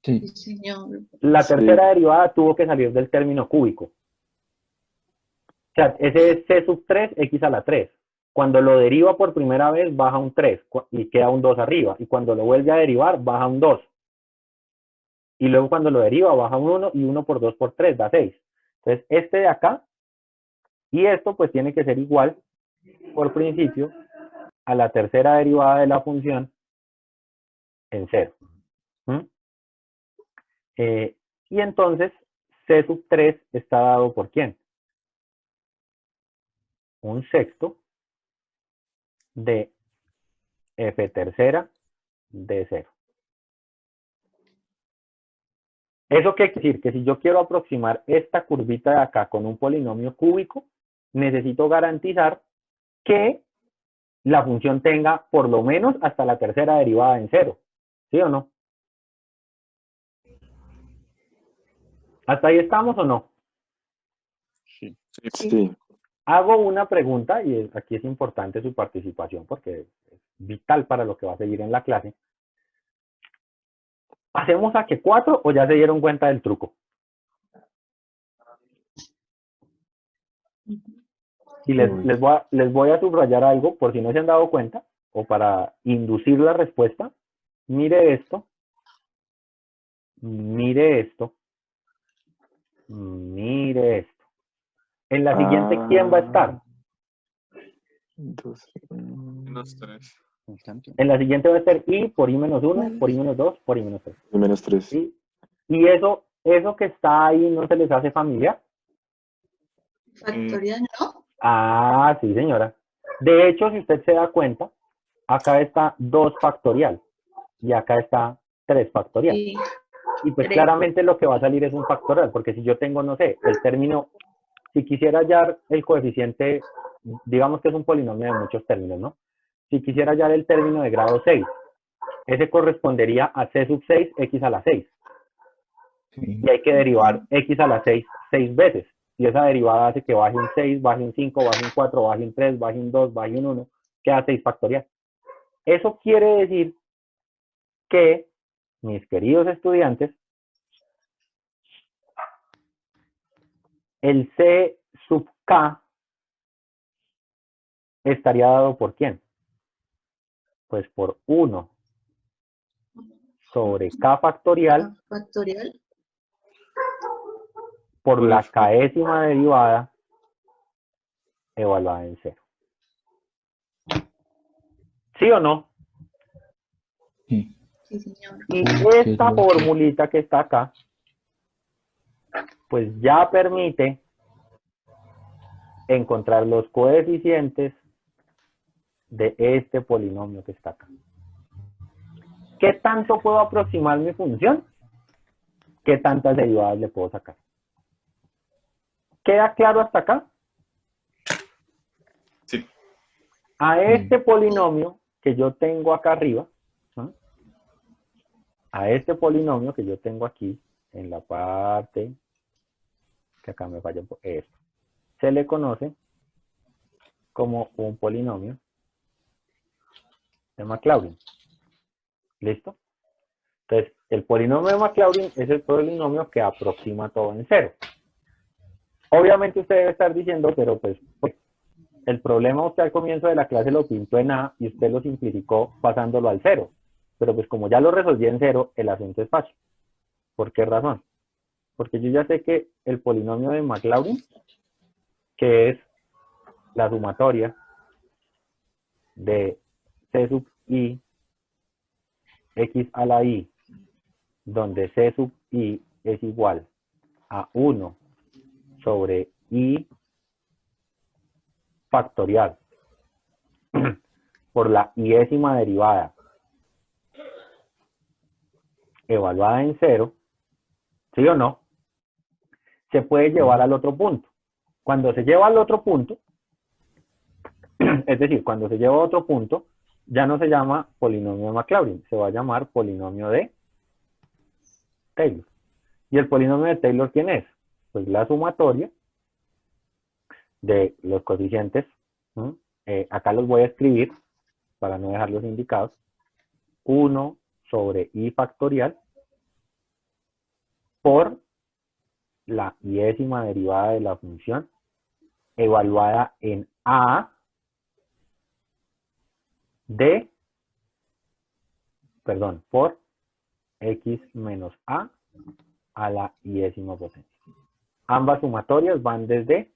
Sí. Señor. La Sí. tercera derivada tuvo que salir del término cúbico. O sea, ese es c sub 3, x a la 3. Cuando lo deriva por primera vez, baja un 3 y queda un 2 arriba. Y cuando lo vuelve a derivar, baja un 2. Y luego cuando lo deriva, baja un 1 y 1 por 2 por 3 da 6. Entonces, este de acá y esto pues tiene que ser igual, por principio, a la tercera derivada de la función en 0. Y entonces, c sub 3 está dado por ¿quién? Un sexto de f tercera de 0. ¿Eso qué quiere decir? Que si yo quiero aproximar esta curvita de acá con un polinomio cúbico, necesito garantizar que la función tenga por lo menos hasta la tercera derivada en 0. ¿Sí o no? ¿Hasta ahí estamos o no? Sí. Sí. Hago una pregunta y aquí es importante su participación porque es vital para lo que va a seguir en la clase. ¿Hacemos a que 4 o ya se dieron cuenta del truco? Y les voy a subrayar algo por si no se han dado cuenta o para inducir la respuesta. Mire esto. Mire esto. Mire esto. En la siguiente, ¿quién va a estar? 2. Menos 3. Constante. En la siguiente va a estar I por I menos 1, por I menos 2, por I menos 3. Y menos 3. ¿Sí? Y eso que está ahí no se les hace familiar. Factorial, ¿no? Ah, sí, señora. De hecho, si usted se da cuenta, acá está 2 factorial y acá está 3 factorial. Sí. Y pues Tres. claramente lo que va a salir es un factorial, porque si yo tengo, no sé, el término, si quisiera hallar el coeficiente, digamos que es un polinomio de muchos términos, ¿no? Si quisiera hallar el término de grado 6, ese correspondería a c sub 6, x a la 6. Sí. Y hay que derivar x a la 6 6 veces. Y esa derivada hace que baje un 6, baje un 5, baje un 4, baje un 3, baje un 2, baje un 1, queda 6 factorial. Eso quiere decir que, mis queridos estudiantes, el c sub k estaría dado por ¿quién? Pues por 1 sobre k factorial Factorial. por Por la F. késima derivada evaluada en 0. ¿Sí o no? Sí. Sí, señor. Y ¿Qué es esta lo que- formulita que está acá, pues ya permite encontrar los coeficientes de este polinomio que está acá. ¿Qué tanto puedo aproximar mi función? ¿Qué tantas derivadas le puedo sacar? ¿Queda claro hasta acá? Sí. A este polinomio que yo tengo acá arriba, ¿no? A este polinomio que yo tengo aquí, en la parte, que acá me falla esto, se le conoce como un polinomio de Maclaurin. ¿Listo? Entonces, el polinomio de Maclaurin es el polinomio que aproxima todo en 0. Obviamente usted debe estar diciendo, pero pues, el problema usted al comienzo de la clase lo pintó en A y usted lo simplificó pasándolo al 0. Pero pues como ya lo resolví en 0, el asunto es fácil. ¿Por qué razón? Porque yo ya sé que el polinomio de Maclaurin, que es la sumatoria de C sub I x a la I, donde C sub I es igual a 1 sobre I factorial por la iésima derivada evaluada en 0, ¿sí o no? Se puede llevar al otro punto. Cuando se lleva al otro punto, es decir, cuando se lleva a otro punto, ya no se llama polinomio de Maclaurin, se va a llamar polinomio de Taylor. ¿Y el polinomio de Taylor quién es? Pues la sumatoria de los coeficientes, acá los voy a escribir para no dejarlos indicados, 1 sobre I factorial por la iésima derivada de la función evaluada en A por x menos a la iésima potencia. Ambas sumatorias van desde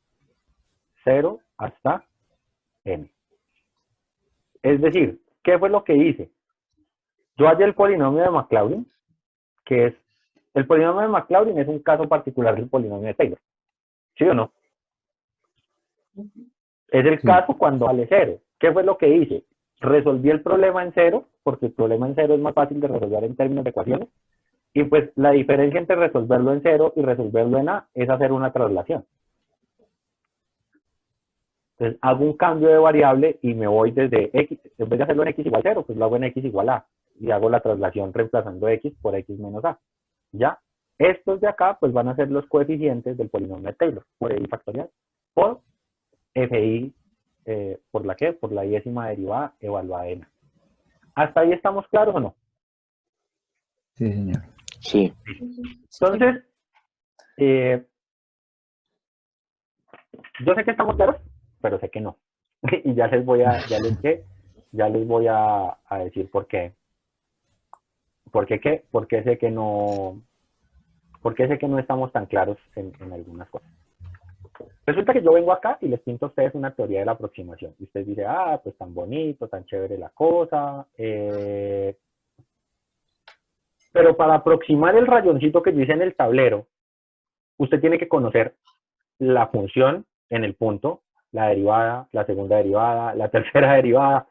0 hasta n. Es decir, ¿qué fue lo que hice? Yo hallé el polinomio de Maclaurin, que es, el polinomio de Maclaurin es un caso particular del polinomio de Taylor. ¿Sí o no? Es el caso cuando vale 0. ¿Qué fue lo que hice? Resolví el problema en 0, porque el problema en 0 es más fácil de resolver en términos de ecuaciones. Y pues la diferencia entre resolverlo en 0 y resolverlo en A es hacer una traslación. Entonces hago un cambio de variable y me voy desde x, en vez de hacerlo en x igual 0, pues lo hago en x igual a. Y hago la traslación reemplazando x por x menos a. ¿Ya? Estos de acá pues van a ser los coeficientes del polinomio de Taylor, por I factorial, por fi, ¿por la qué? Por la iésima derivada evaluada en A. ¿Hasta ahí estamos claros o no? Sí, señor. Sí. Entonces, yo sé que estamos claros, pero sé que no. Y ya les voy a decir por qué. ¿Por qué qué? Porque sé que no estamos tan claros en algunas cosas. Resulta que yo vengo acá y les pinto a ustedes una teoría de la aproximación. Y ustedes dicen, ah, pues tan bonito, tan chévere la cosa. Pero para aproximar el rayoncito que yo hice en el tablero, usted tiene que conocer la función en el punto, la derivada, la segunda derivada, la tercera derivada.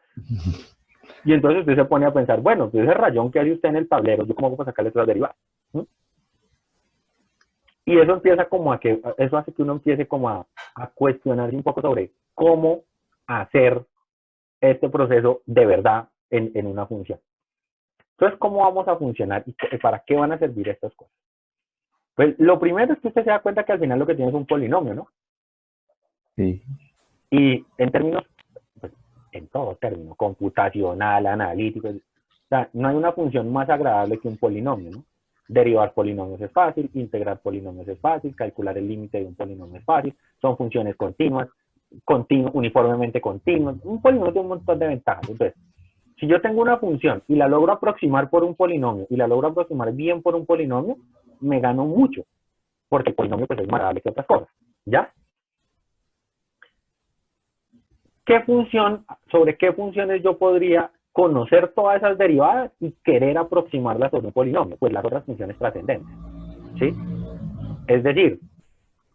Y entonces usted se pone a pensar, bueno, pues ese rayón que hace usted en el tablero, ¿yo cómo hago para sacarle todas las derivadas? Y eso empieza como eso hace que uno empiece como a cuestionarse un poco sobre cómo hacer este proceso de verdad en una función. Entonces, ¿cómo vamos a funcionar y para qué van a servir estas cosas? Pues lo primero es que usted se da cuenta que al final lo que tiene es un polinomio, ¿no? Sí. Y en términos, pues, en todo término, computacional, analítico, o sea, no hay una función más agradable que un polinomio, ¿no? Derivar polinomios es fácil, integrar polinomios es fácil, calcular el límite de un polinomio es fácil, son funciones continuas, uniformemente continuas, un polinomio tiene un montón de ventajas. Entonces, si yo tengo una función y la logro aproximar por un polinomio y la logro aproximar bien por un polinomio, me gano mucho, porque el polinomio pues, es más agradable que otras cosas, ¿ya? ¿Sobre qué funciones yo podría conocer todas esas derivadas y querer aproximarlas sobre un polinomio? Pues las otras funciones trascendentes, ¿sí? Es decir,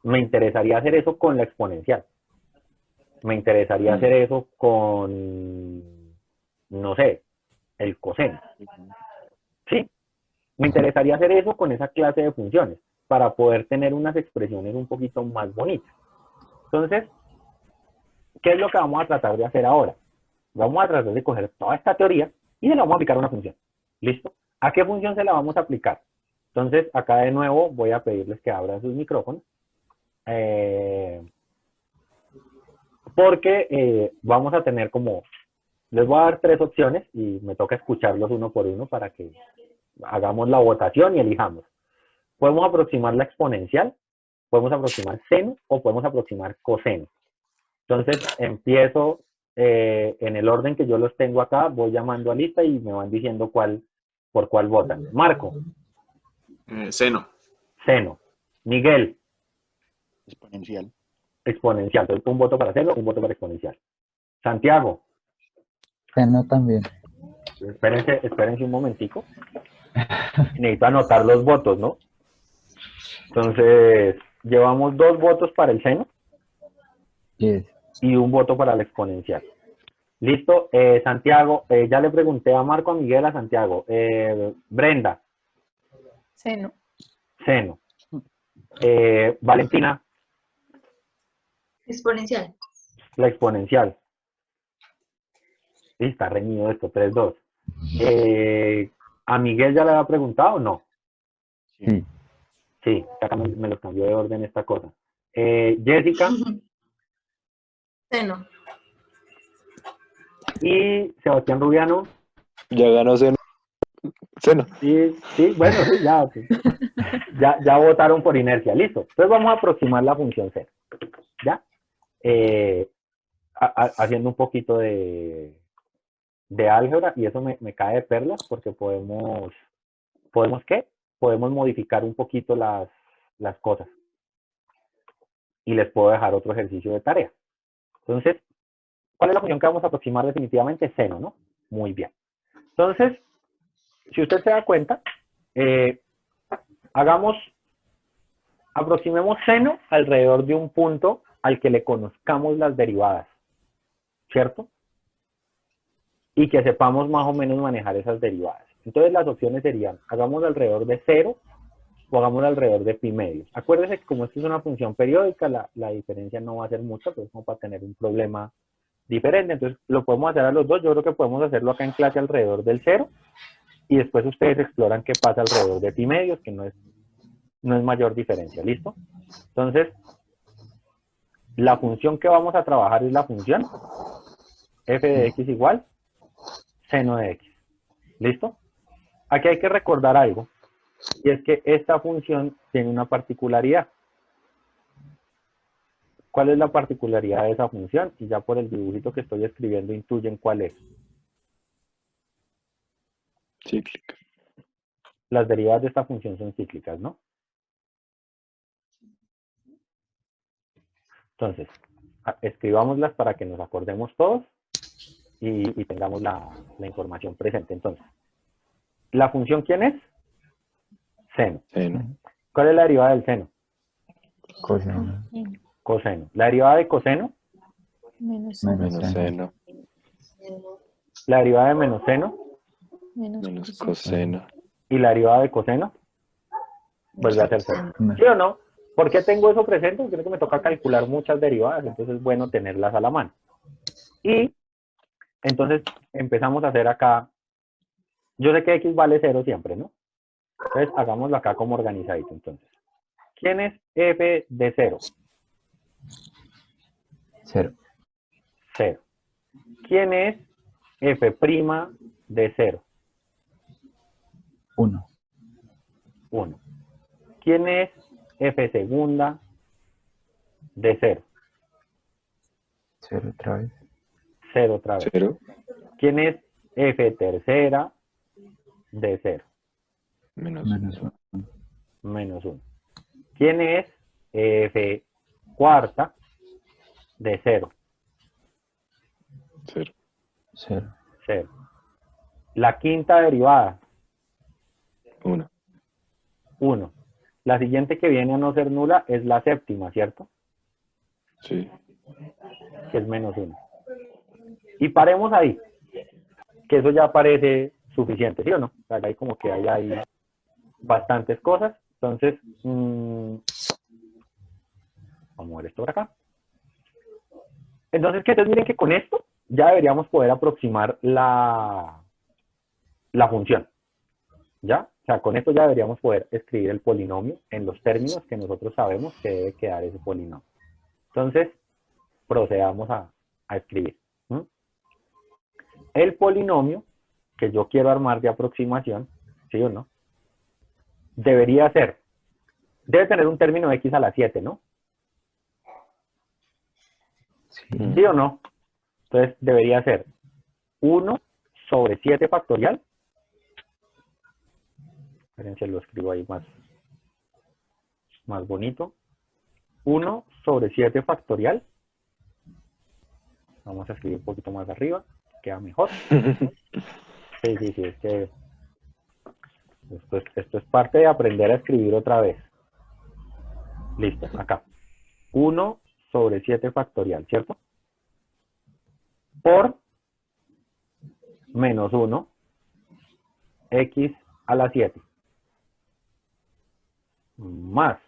me interesaría hacer eso con la exponencial. Me interesaría hacer eso con, no sé, el coseno. ¿Sí? Me interesaría hacer eso con esa clase de funciones para poder tener unas expresiones un poquito más bonitas. Entonces, ¿qué es lo que vamos a tratar de hacer ahora? Vamos a tratar de coger toda esta teoría y se la vamos a aplicar a una función. ¿Listo? ¿A qué función se la vamos a aplicar? Entonces, acá de nuevo voy a pedirles que abran sus micrófonos. Porque vamos a tener como... Les voy a dar 3 opciones y me toca escucharlos uno por uno para que hagamos la votación y elijamos. Podemos aproximar la exponencial, podemos aproximar seno o podemos aproximar coseno. Entonces empiezo en el orden que yo los tengo acá, voy llamando a lista y me van diciendo por cuál votan. Marco, Seno. seno. Miguel, Exponencial. exponencial. Entonces, un voto para seno, un voto para exponencial. Santiago, Seno también. espérense un momentico. Necesito anotar los votos, ¿no? Entonces, llevamos 2 votos para el seno Yes. y un voto para el exponencial. Listo, Santiago, ya le pregunté a Marco, a Miguel, a Santiago. Brenda, Seno. seno. Valentina, Exponencial. la exponencial. Sí, está reñido esto, 3-2. ¿A Miguel ya le había preguntado? No. Sí. Sí, acá me lo cambió de orden esta cosa. Jessica Seno. y Sebastián Rubiano. Ya ganó Seno. Seno. Sí, bueno, sí, ya votaron por inercia, listo. Entonces vamos a aproximar la función seno, ¿ya? Haciendo un poquito de álgebra, y eso me cae de perlas porque ¿podemos qué? Podemos modificar un poquito las cosas. Y les puedo dejar otro ejercicio de tarea. Entonces, ¿cuál es la función que vamos a aproximar definitivamente? Seno, ¿no? Muy bien. Entonces, si usted se da cuenta, aproximemos seno alrededor de un punto al que le conozcamos las derivadas, ¿cierto? Y que sepamos más o menos manejar esas derivadas. Entonces las opciones serían, hagamos alrededor de 0 o hagamos alrededor de pi medios. Acuérdense que como esto es una función periódica, la diferencia no va a ser mucha, pues como para tener un problema diferente. Entonces lo podemos hacer a los dos. Yo creo que podemos hacerlo acá en clase alrededor del 0 y después ustedes exploran qué pasa alrededor de pi medios, que no es mayor diferencia. ¿Listo? Entonces, la función que vamos a trabajar es la función f de x igual seno de x. ¿Listo? Aquí hay que recordar algo, y es que esta función tiene una particularidad. ¿Cuál es la particularidad de esa función? Y ya por el dibujito que estoy escribiendo intuyen cuál es. Cíclica. Las derivadas de esta función son cíclicas, ¿no? Entonces, escribámoslas para que nos acordemos todos y tengamos la información presente. Entonces, ¿la función quién es? Seno. Seno. ¿Cuál es la derivada del seno? Coseno. Coseno. ¿La derivada de coseno? Menos Menos seno. Menos seno. ¿La derivada de menos seno? Menos Coseno. coseno. ¿Y la derivada de coseno? Vuelve a ser cero. ¿Sí o no? ¿Por qué tengo eso presente? Porque creo que me toca calcular muchas derivadas, entonces es bueno tenerlas a la mano. Y entonces empezamos a hacer acá, yo sé que x vale 0 siempre, ¿no? Entonces hagámoslo acá como organizadito. Entonces, ¿quién es f de 0? 0. 0. ¿Quién es f' de 0? 1. 1. ¿Quién es f segunda de 0? 0 otra vez. 0 otra vez. Cero. ¿Quién es f tercera de 0? Menos Menos 1. Menos 1. ¿Quién es f cuarta de 0? cero. 0. 0. La quinta derivada, Uno. 1. La siguiente que viene a no ser nula es la séptima, ¿cierto? Sí. Que es menos 1. Y paremos ahí, que eso ya parece suficiente, ¿sí o no? O sea, hay como que hay bastantes cosas. Entonces, vamos a mover esto por acá. Entonces, ¿qué? Entonces miren que con esto ya deberíamos poder aproximar la función. ¿Ya? O sea, con esto ya deberíamos poder escribir el polinomio en los términos que nosotros sabemos que debe quedar ese polinomio. Entonces, procedamos a escribir. El polinomio que yo quiero armar de aproximación, ¿sí o no? Debería ser, debe tener un término x a la 7, ¿no? Sí. ¿Sí o no? Entonces debería ser 1 sobre 7 factorial. Espérense, lo escribo ahí más bonito. 1 sobre 7 factorial. Vamos a escribir un poquito más arriba, queda mejor. Sí, es que esto es parte de aprender a escribir otra vez. Listo, acá. 1 sobre 7 factorial, ¿cierto? Por menos 1, x a la 7. Más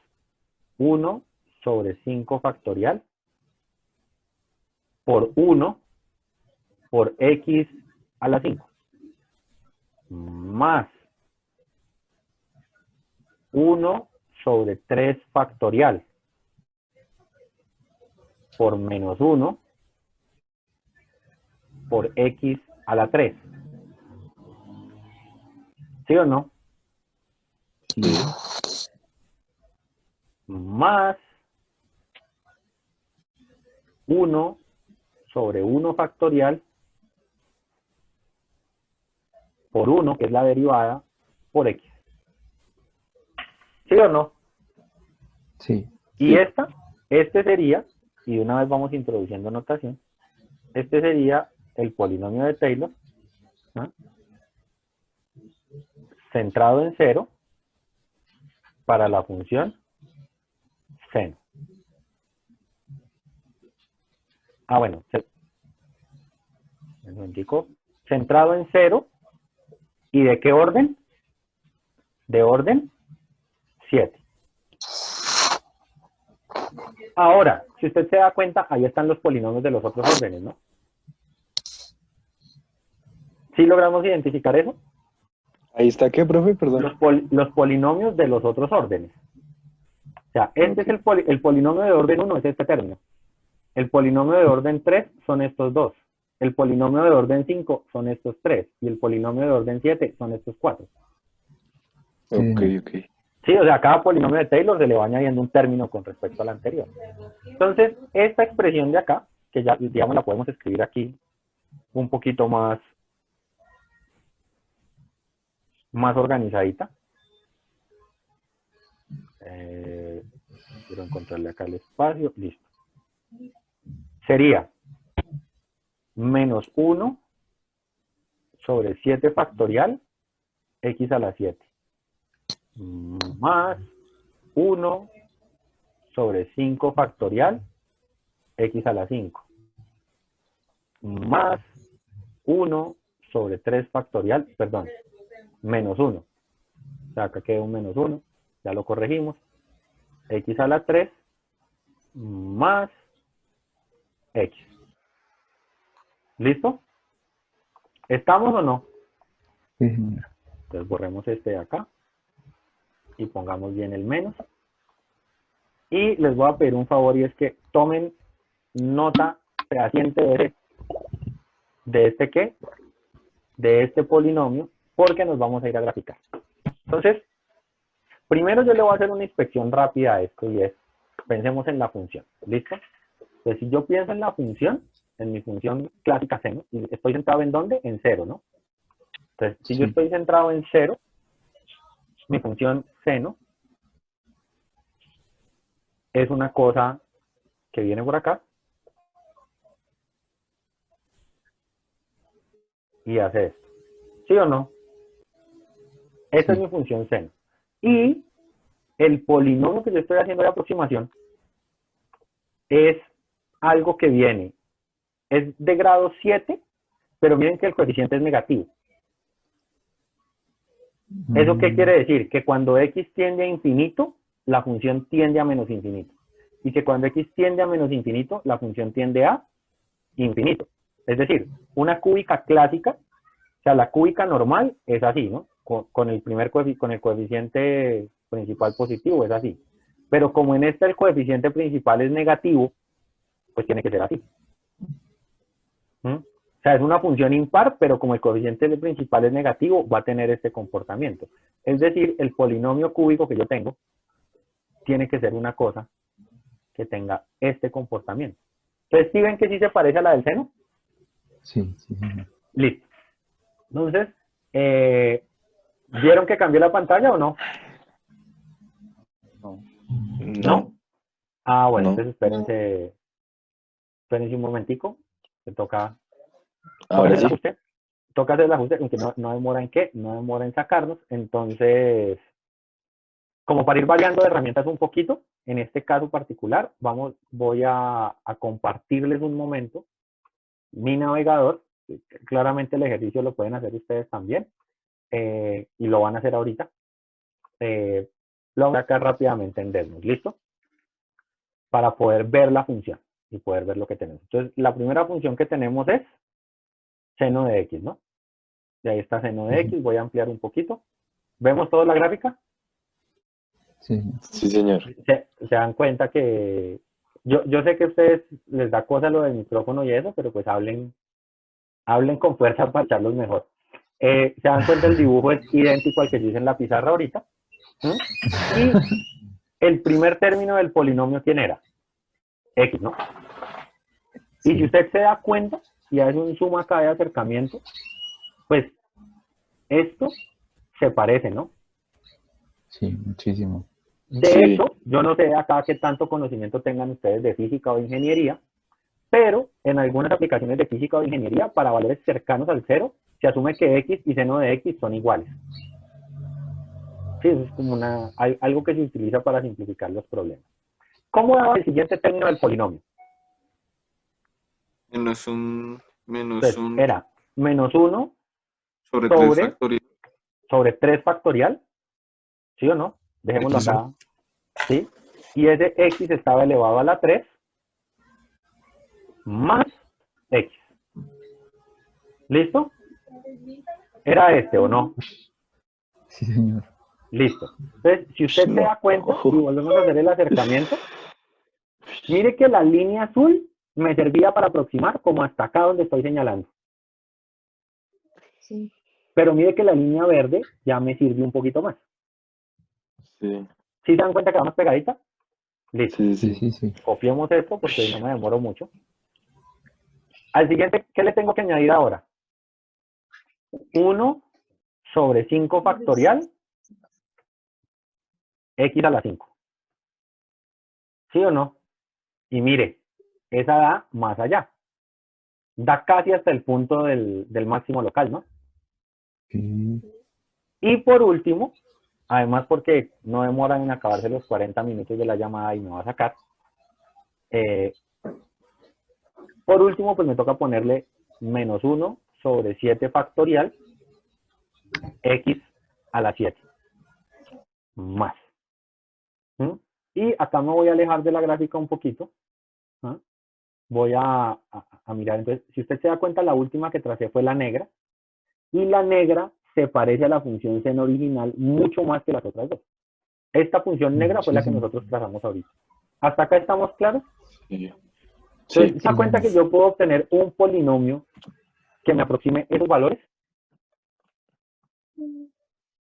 1 sobre 5 factorial por 1 por x a la 5. Más 1 sobre 3 factorial por menos 1 por x a la 3. ¿Sí o no? Sí. Más 1 sobre 1 factorial por 1, que es la derivada, por x. ¿Sí o no? Sí. Y este sería, y de una vez vamos introduciendo notación, este sería el polinomio de Taylor, ¿no? Centrado en 0 para la función seno. Bueno, me indico, centrado en 0, ¿y de qué orden? De orden 7. Ahora, si usted se da cuenta, ahí están los polinomios de los otros órdenes, ¿no? ¿Sí logramos identificar eso? Ahí está, ¿qué, profe? Perdón. Los polinomios de los otros órdenes. O sea, este Ok. es el polinomio de orden 1, es este término. El polinomio de orden 3 son estos dos. El polinomio de orden 5 son estos 3. Y el polinomio de orden 7 son estos 4. Sí, Ok, señor. ok. Sí, o sea, a cada polinomio de Taylor se le va añadiendo un término con respecto al anterior. Entonces, esta expresión de acá, que ya, digamos, la podemos escribir aquí un poquito más organizadita. Quiero encontrarle acá el espacio. Listo. Sería menos 1 sobre 7 factorial x a la 7. Más 1 sobre 5 factorial x a la 5. Más 1 sobre 3 factorial, perdón, menos 1. O sea, acá queda un menos 1, ya lo corregimos. X a la 3 más x. ¿Listo? ¿Estamos o no? Sí, señor. Entonces borremos este de acá y pongamos bien el menos. Y les voy a pedir un favor, y es que tomen nota fehaciente de este qué, de este polinomio, porque nos vamos a ir a graficar. Entonces, primero yo le voy a hacer una inspección rápida a esto, y es, pensemos en la función. ¿Listo? Entonces, si yo pienso en la función, en mi función clásica seno, y estoy centrado en ¿dónde? En 0, ¿no? Entonces, si yo Sí. estoy centrado en 0, mi función seno es una cosa que viene por acá y hace esto. ¿Sí o no? Esta es mi función seno. Y el polinomio que yo estoy haciendo de aproximación es algo que viene, es de grado 7, pero miren que el coeficiente es negativo. ¿Eso qué quiere decir? Que cuando x tiende a infinito, la función tiende a menos infinito. Y que cuando x tiende a menos infinito, la función tiende a infinito. Es decir, una cúbica clásica, o sea, la cúbica normal es así, ¿no? Con el coeficiente principal positivo es así. Pero como en esta el coeficiente principal es negativo, pues tiene que ser así. O sea, es una función impar, pero como el coeficiente principal es negativo, va a tener este comportamiento. Es decir, el polinomio cúbico que yo tengo tiene que ser una cosa que tenga este comportamiento. Entonces, ¿sí ven que sí se parece a la del seno? Sí, sí, señor. Listo. Entonces, ¿vieron que cambió la pantalla o no? No. Ah, bueno, No. entonces espérense un momentico. Se toca Ahora hacer el sí. ajuste. Toca hacer el ajuste, aunque no demora en qué, no demora en sacarnos. Entonces, como para ir variando de herramientas un poquito, en este caso particular, voy a compartirles un momento mi navegador. Claramente el ejercicio lo pueden hacer ustedes también, y lo van a hacer ahorita. Lo vamos a sacar rápidamente en Desmos, ¿listo? Para poder ver la función y poder ver lo que tenemos. Entonces, la primera función que tenemos es seno de x, ¿no? Y ahí está seno de x, voy a ampliar un poquito. ¿Vemos toda la gráfica? Sí, Sí, señor. Se dan cuenta que yo sé que a ustedes les da cosa lo del micrófono y eso, pero pues hablen con fuerza para echarlos mejor. Se dan cuenta, el dibujo es idéntico al que yo hice en la pizarra ahorita. Y el primer término del polinomio, ¿quién era? X, ¿no? Y si usted se da cuenta y hace un zoom acá de acercamiento, pues esto se parece, ¿no? sí, muchísimo. De Sí. hecho, yo no sé acá qué tanto conocimiento tengan ustedes de física o de ingeniería, pero en algunas aplicaciones de física o de ingeniería, para valores cercanos al cero, se asume que x y seno de x son iguales. Sí, eso es como algo que se utiliza para simplificar los problemas. ¿Cómo daba el siguiente término del polinomio? Menos un Entonces, era menos 1 sobre 3 sobre factorial. 3 factorial, ¿sí o no? Dejémoslo X. acá, ¿sí? Y ese x estaba elevado a la 3 más x. ¿Listo? ¿Era este o no? Sí, señor. Listo. Entonces, si usted se da cuenta, y volvemos a hacer el acercamiento, mire que la línea azul me servía para aproximar como hasta acá donde estoy señalando. Sí. Pero mire que la línea verde ya me sirve un poquito más. Sí. ¿Sí se dan cuenta que va más pegadita? Listo. Sí, Sí, sí. sí, sí. Copiemos esto porque no me demoro mucho. Al siguiente, ¿qué le tengo que añadir ahora? 1 sobre 5 factorial x a la 5. ¿Sí o no? Y mire, esa da más allá. Da casi hasta el punto del máximo local, ¿no? Sí. Y por último, además porque no demoran en acabarse los 40 minutos de la llamada y me va a sacar, por último, pues me toca ponerle menos 1 sobre 7 factorial x a la 7 más. ¿Mm? Y acá me voy a alejar de la gráfica un poquito. ¿Ah? Voy a mirar. Entonces, si usted se da cuenta, la última que tracé fue la negra. Y la negra se parece a la función seno original mucho más que las otras dos. Esta función negra fue la que Muchísimo. nosotros trazamos ahorita. ¿Hasta acá estamos claros? Sí. Entonces, ¿se da Sí, cuenta que señor. yo puedo obtener un polinomio que me aproxime esos valores?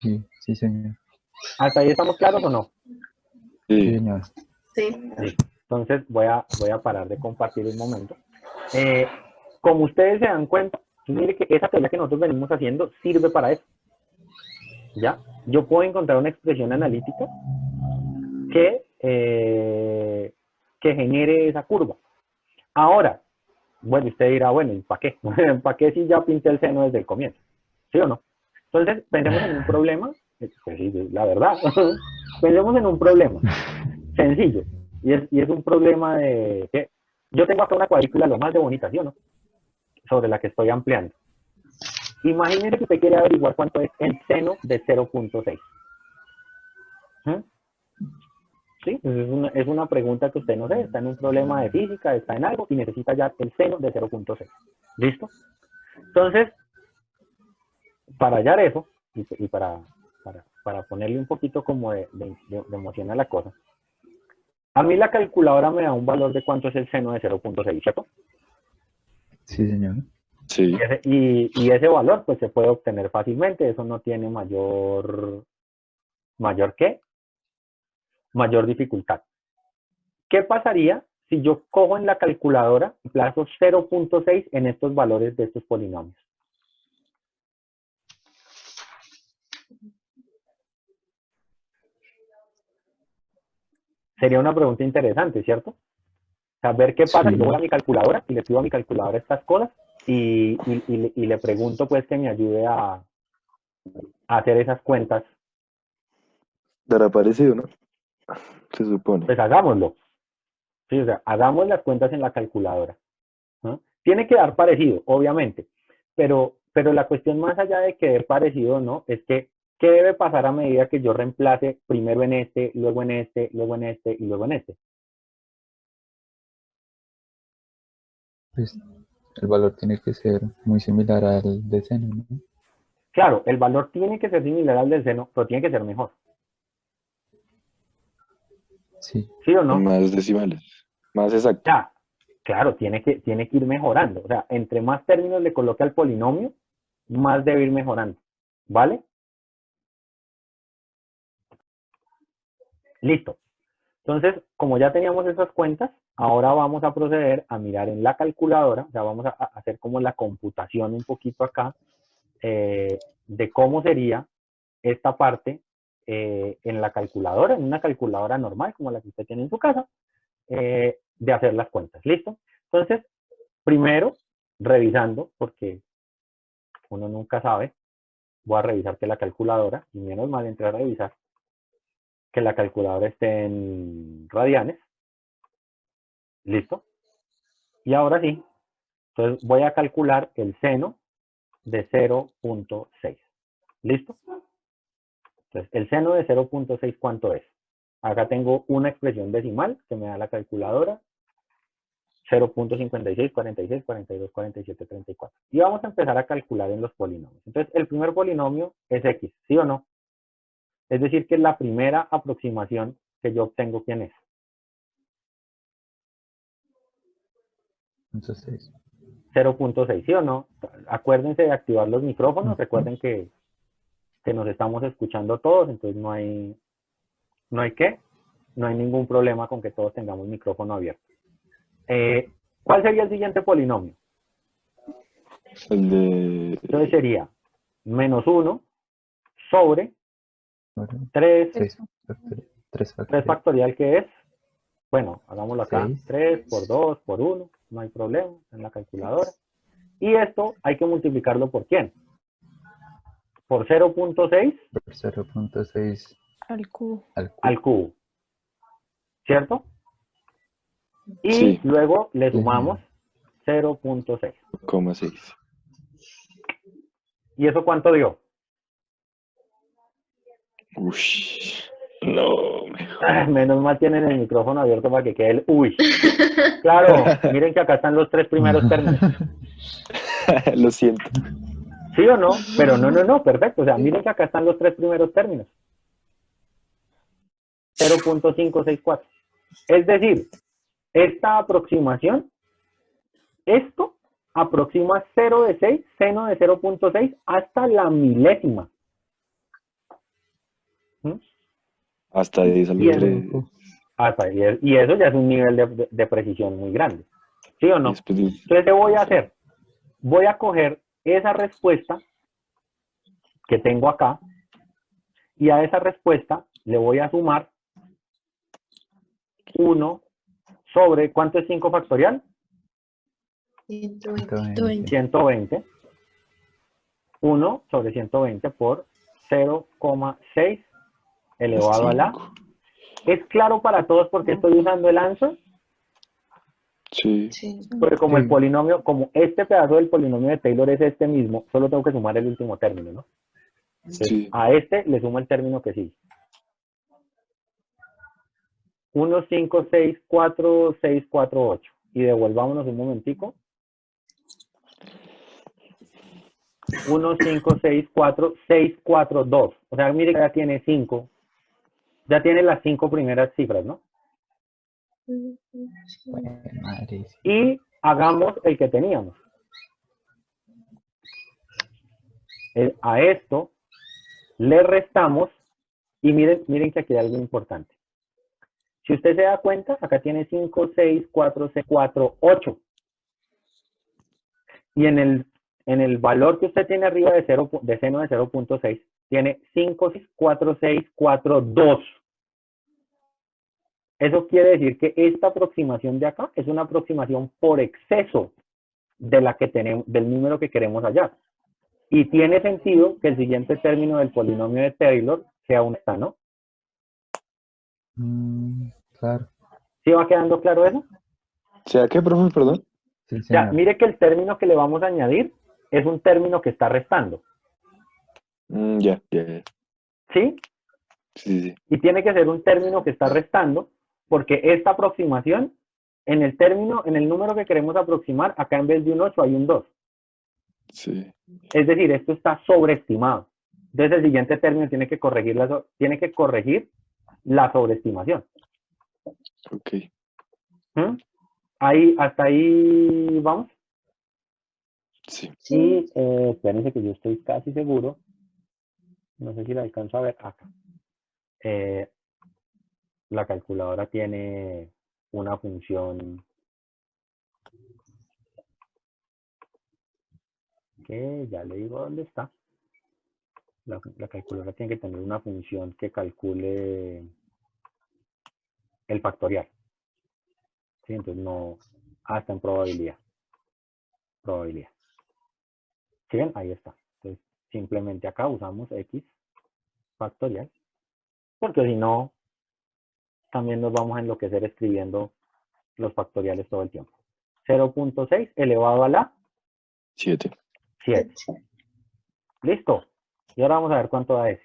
Sí, sí, señor. ¿Hasta ahí estamos claros o no? Sí, Sí. señor. Sí. Entonces voy a parar de compartir un momento. Como ustedes se dan cuenta, mire que esa teoría que nosotros venimos haciendo sirve para eso. ¿Ya? Yo puedo encontrar una expresión analítica que genere esa curva. Ahora, bueno, usted dirá, bueno, ¿y para qué? ¿Para qué si ya pinté el seno desde el comienzo? ¿Sí o no? Entonces, pensemos en un problema, pues sí, la verdad, pensemos en un problema sencillo, y es un problema de que yo tengo acá una cuadrícula lo más de bonita, ¿sí o no? Sobre la que estoy ampliando. Imagínese que usted quiere averiguar cuánto es el seno de 0.6. ¿Sí? Es una pregunta que usted no sé, está en un problema de física, está en algo y necesita ya el seno de 0.6. ¿Listo? Entonces, para hallar eso, y para ponerle un poquito como de emoción a la cosa, a mí la calculadora me da un valor de cuánto es el seno de 0.6, ¿cierto? Sí, señor. Sí. Y ese valor pues se puede obtener fácilmente, eso no tiene mayor dificultad. ¿Qué pasaría si yo cojo en la calculadora y plazo 0.6 en estos valores de estos polinomios? Sería una pregunta interesante, ¿cierto? Saber qué pasa si yo voy a mi calculadora y le pido a mi calculadora estas cosas y le pregunto pues que me ayude a hacer esas cuentas. Dará parecido, ¿no? Se supone. Pues hagámoslo. Sí, o sea, hagamos las cuentas en la calculadora, ¿no? Tiene que dar parecido, obviamente, pero la cuestión más allá de que dé parecido o no, es que ¿qué debe pasar a medida que yo reemplace primero en este, luego en este, luego en este y luego en este? Pues el valor tiene que ser muy similar al de seno, ¿no? Claro, el valor tiene que ser similar al del seno, pero tiene que ser mejor. Sí. ¿Sí o no? Más decimales. Más exacto. Ya, claro, tiene que ir mejorando. O sea, entre más términos le coloque al polinomio, más debe ir mejorando. ¿Vale? Listo. Entonces, como ya teníamos esas cuentas, ahora vamos a proceder a mirar en la calculadora, o sea, vamos a hacer como la computación un poquito acá de cómo sería esta parte en la calculadora, en una calculadora normal como la que usted tiene en su casa, de hacer las cuentas. ¿Listo? Entonces, primero, revisando, porque uno nunca sabe, voy a revisar que la calculadora, y menos mal entré a revisar, que la calculadora esté en radianes. ¿Listo? Y ahora sí, entonces voy a calcular el seno de 0.6. ¿Listo? Entonces, el seno de 0.6, ¿cuánto es? Acá tengo una expresión decimal que me da la calculadora. 0.56, 46, 42, 47, 34. Y vamos a empezar a calcular en los polinomios. Entonces, el primer polinomio es x, ¿sí o no? Es decir, que la primera aproximación que yo obtengo, ¿quién es? Entonces, 0.6, ¿sí o no? Acuérdense de activar los micrófonos, recuerden que nos estamos escuchando todos, entonces no hay ningún problema con que todos tengamos micrófono abierto. ¿Cuál sería el siguiente polinomio? El de... Entonces sería menos 1 sobre ahora, 3 3 factorial, factorial. que es, bueno, hagámoslo acá, 6. 3 por 2 por 1, no hay problema en la calculadora. Y esto hay que multiplicarlo por ¿quién? Por 0.6 Por 0.6 al cubo. al cubo, ¿cierto? Y Sí. luego le sumamos 0.6. 0,6. ¿Y eso cuánto dio? Ush. No, mejor. Menos mal tienen el micrófono abierto para que quede el uy. Claro, miren que acá están los tres primeros términos. Lo siento. ¿Sí o no? Pero no, perfecto. O sea, miren que acá están los tres primeros términos. 0.564. Es decir, esta aproximación, esto aproxima 0 de 6, seno de 0.6 hasta la milésima. ¿Mm? Hasta 10 al Y, y eso ya es un nivel de precisión muy grande. ¿Sí o no? Entonces, ¿qué voy a hacer? Voy a coger esa respuesta que tengo acá y a esa respuesta le voy a sumar 1 sobre, ¿cuánto es 5 factorial? 120. 120. 1 sobre 120 por 0,6 elevado a la. ¿Es claro para todos por qué estoy usando el answer? Sí. Porque como el Sí. polinomio, como este pedazo del polinomio de Taylor es este mismo, solo tengo que sumar el último término, ¿no? Entonces, Sí. a este le sumo el término que sigue. 1, 5, 6, 4, 6, 4, 8. Y devolvámonos un momentico. 1, 5, 6, 4, 6, 4, 2. O sea, mire que ya tiene 5. Ya tiene las 5 primeras cifras, ¿no? Bueno, madre, sí. Y hagamos el que teníamos. A esto le restamos, y miren que aquí hay algo importante. Si usted se da cuenta, acá tiene 5, 6, 4, 6, 4, 8. Y en el valor que usted tiene arriba de seno de 0.6, tiene 5, 6, 4, 6, 4, 2. Eso quiere decir que esta aproximación de acá es una aproximación por exceso de la que tenemos, del número que queremos hallar. Y tiene sentido que el siguiente término del polinomio de Taylor sea un esta, ¿no? Claro. ¿Sí va quedando claro eso? ¿Sea qué, profe? Perdón. Sí, O sea, señor. mire que el término que le vamos a añadir es un término que está restando, Ya. ¿sí? Sí. Y tiene que ser un término que está restando, porque esta aproximación, en el término, en el número que queremos aproximar, acá en vez de un 8 hay un 2. Sí. Es decir, esto está sobreestimado. Entonces el siguiente término tiene que corregir la sobreestimación. Ok. ¿Mm? Ahí, hasta ahí vamos. Sí. Y espérense que yo estoy casi seguro. No sé si la alcanzo a ver acá. La calculadora tiene una función que ya le digo dónde está. La calculadora tiene que tener una función que calcule el factorial. ¿Sí? Entonces no, hasta en probabilidad. ¿Sí ven? Ahí está. Entonces simplemente acá usamos x factorial, porque si no, también nos vamos a enloquecer escribiendo los factoriales todo el tiempo. 0.6 elevado a la 7. 7. Listo. Y ahora vamos a ver cuánto da ese.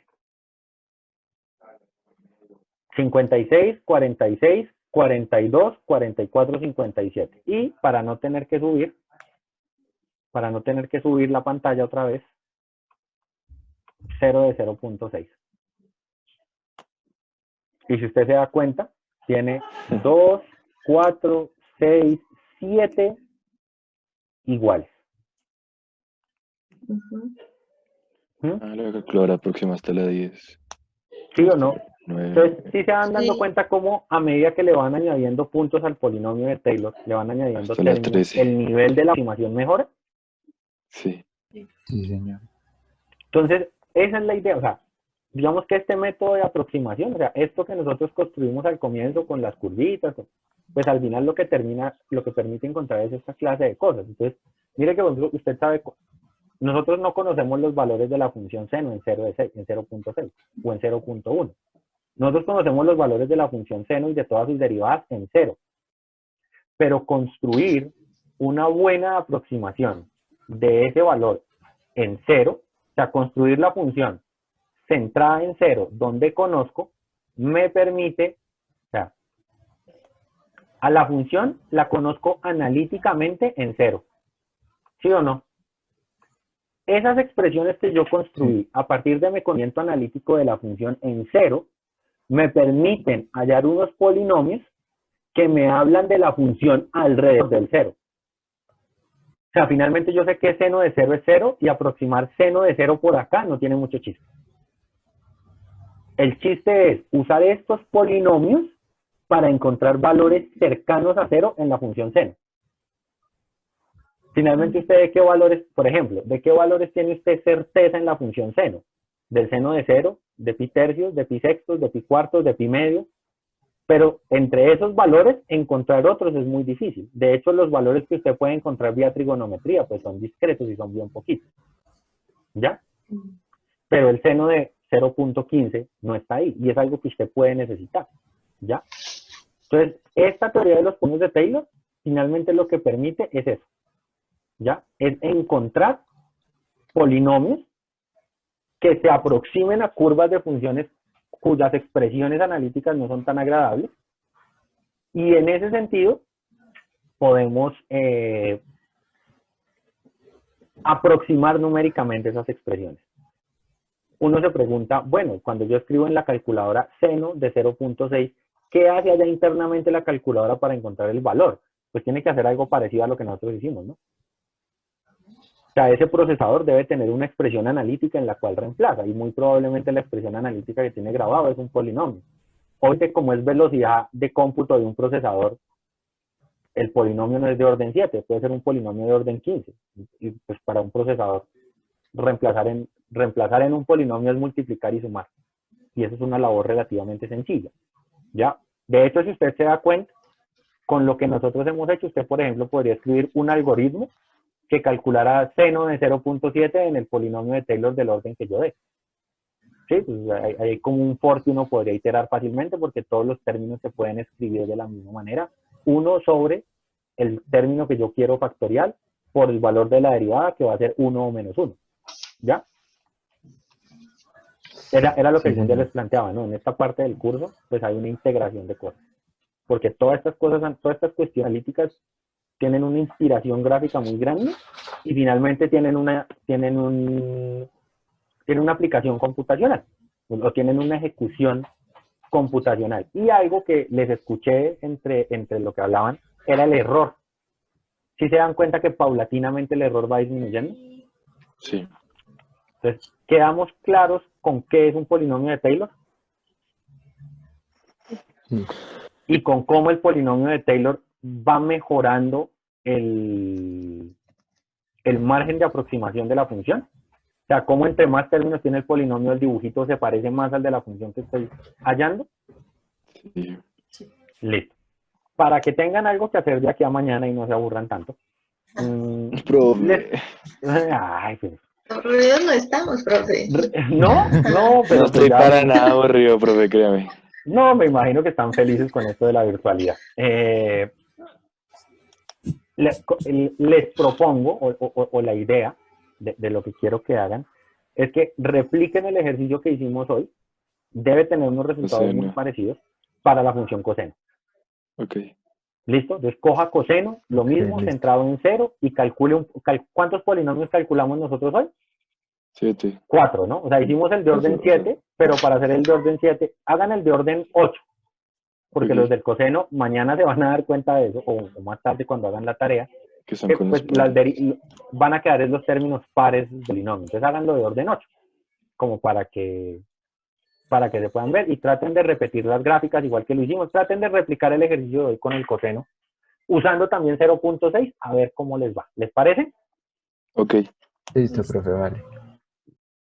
56, 46, 42, 44, 57. Y para no tener que subir la pantalla otra vez, 0 de 0.6. Y si usted se da cuenta, tiene 2, 4, 6, 7 iguales. La calculadora próxima hasta la 10. ¿Sí o no? 9. Entonces, sí se van dando Sí. cuenta cómo a medida que le van añadiendo puntos al polinomio de Taylor, le van añadiendo Hasta la términos, 13. el nivel de la aproximación mejora. Sí. Sí, señor. Entonces, esa es la idea. O sea, digamos que este método de aproximación, o sea, esto que nosotros construimos al comienzo con las curvitas, pues al final lo que permite encontrar es esta clase de cosas. Entonces, mire que usted sabe, nosotros no conocemos los valores de la función seno en 0.6 o en 0.1. Nosotros conocemos los valores de la función seno y de todas sus derivadas en 0. Pero construir una buena aproximación de ese valor en 0, o sea, construir la función centrada en 0, donde conozco, me permite, o sea, a la función la conozco analíticamente en 0. ¿Sí o no? Esas expresiones que yo construí a partir de mi conocimiento analítico de la función en 0, me permiten hallar unos polinomios que me hablan de la función alrededor del 0. O sea, finalmente yo sé que seno de 0 es 0 y aproximar seno de 0 por acá no tiene mucho chiste. El chiste es usar estos polinomios para encontrar valores cercanos a 0 en la función seno. Finalmente, ¿usted de qué valores, por ejemplo, de qué valores tiene usted certeza en la función seno? Del seno de 0, de pi tercios, de pi sextos, de pi cuartos, de pi medio. Pero entre esos valores, encontrar otros es muy difícil. De hecho, los valores que usted puede encontrar vía trigonometría, pues son discretos y son bien poquitos. ¿Ya? Pero el seno de 0.15 no está ahí, y es algo que usted puede necesitar. ¿Ya? Entonces, esta teoría de los polinomios de Taylor, finalmente lo que permite es eso. ¿Ya? Es encontrar polinomios que se aproximen a curvas de funciones cuyas expresiones analíticas no son tan agradables, y en ese sentido podemos aproximar numéricamente esas expresiones. Uno se pregunta, bueno, cuando yo escribo en la calculadora seno de 0.6, ¿qué hace allá internamente la calculadora para encontrar el valor? Pues tiene que hacer algo parecido a lo que nosotros hicimos, ¿no? O sea, ese procesador debe tener una expresión analítica en la cual reemplaza, y muy probablemente la expresión analítica que tiene grabado es un polinomio. Obviamente, como es velocidad de cómputo de un procesador, el polinomio no es de orden 7, puede ser un polinomio de orden 15. Y pues para un procesador, reemplazar en un polinomio es multiplicar y sumar. Y eso es una labor relativamente sencilla. ¿Ya? De hecho, si usted se da cuenta, con lo que nosotros hemos hecho, usted, por ejemplo, podría escribir un algoritmo que calculara seno de 0.7 en el polinomio de Taylor del orden que yo dé. ¿Sí? Pues hay como un for que uno podría iterar fácilmente porque todos los términos se pueden escribir de la misma manera. 1 sobre el término que yo quiero factorial por el valor de la derivada, que va a ser 1 o menos 1. ¿Ya? Era lo que yo ya les planteaba, ¿no? En esta parte del curso, pues hay una integración de cosas. Porque todas estas cosas, todas estas cuestiones analíticas tienen una inspiración gráfica muy grande y finalmente tienen una aplicación computacional o tienen una ejecución computacional. Y algo que les escuché entre lo que hablaban era el error. ¿Sí se dan cuenta que paulatinamente el error va disminuyendo? Sí. Entonces, ¿quedamos claros con qué es un polinomio de Taylor? Sí. Y con cómo el polinomio de Taylor va mejorando el margen de aproximación de la función. O sea, cómo entre más términos tiene el polinomio, el dibujito se parece más al de la función que estoy hallando. Sí. Listo. Para que tengan algo que hacer de aquí a mañana y no se aburran tanto. Profe. Ay, pues. Aburridos no estamos, profe. No, pero No pues estoy ya- para nada aburrido, profe, créame. No, me imagino que están felices con esto de la virtualidad. Les propongo, o la idea de lo que quiero que hagan, es que repliquen el ejercicio que hicimos hoy. Debe tener unos resultados Coseno. muy parecidos para la función coseno. Ok. ¿Listo? Entonces coja coseno, lo mismo, listo. centrado en 0, y calcule ¿cuántos polinomios calculamos nosotros hoy? 7. 4, ¿no? O sea, hicimos el de orden Eso, 7, pero para hacer el de orden 7, hagan el de orden 8, porque Ok. los del coseno mañana se van a dar cuenta de eso, o más tarde cuando hagan la tarea, Que son que con pues, los pares. van a quedar en los términos pares del binomio. Entonces háganlo de orden 8, como para que se puedan ver, y traten de repetir las gráficas igual que lo hicimos. Traten de replicar el ejercicio de hoy con el coseno, usando también 0.6, a ver cómo les va. ¿Les parece? Ok. Listo, profe, vale.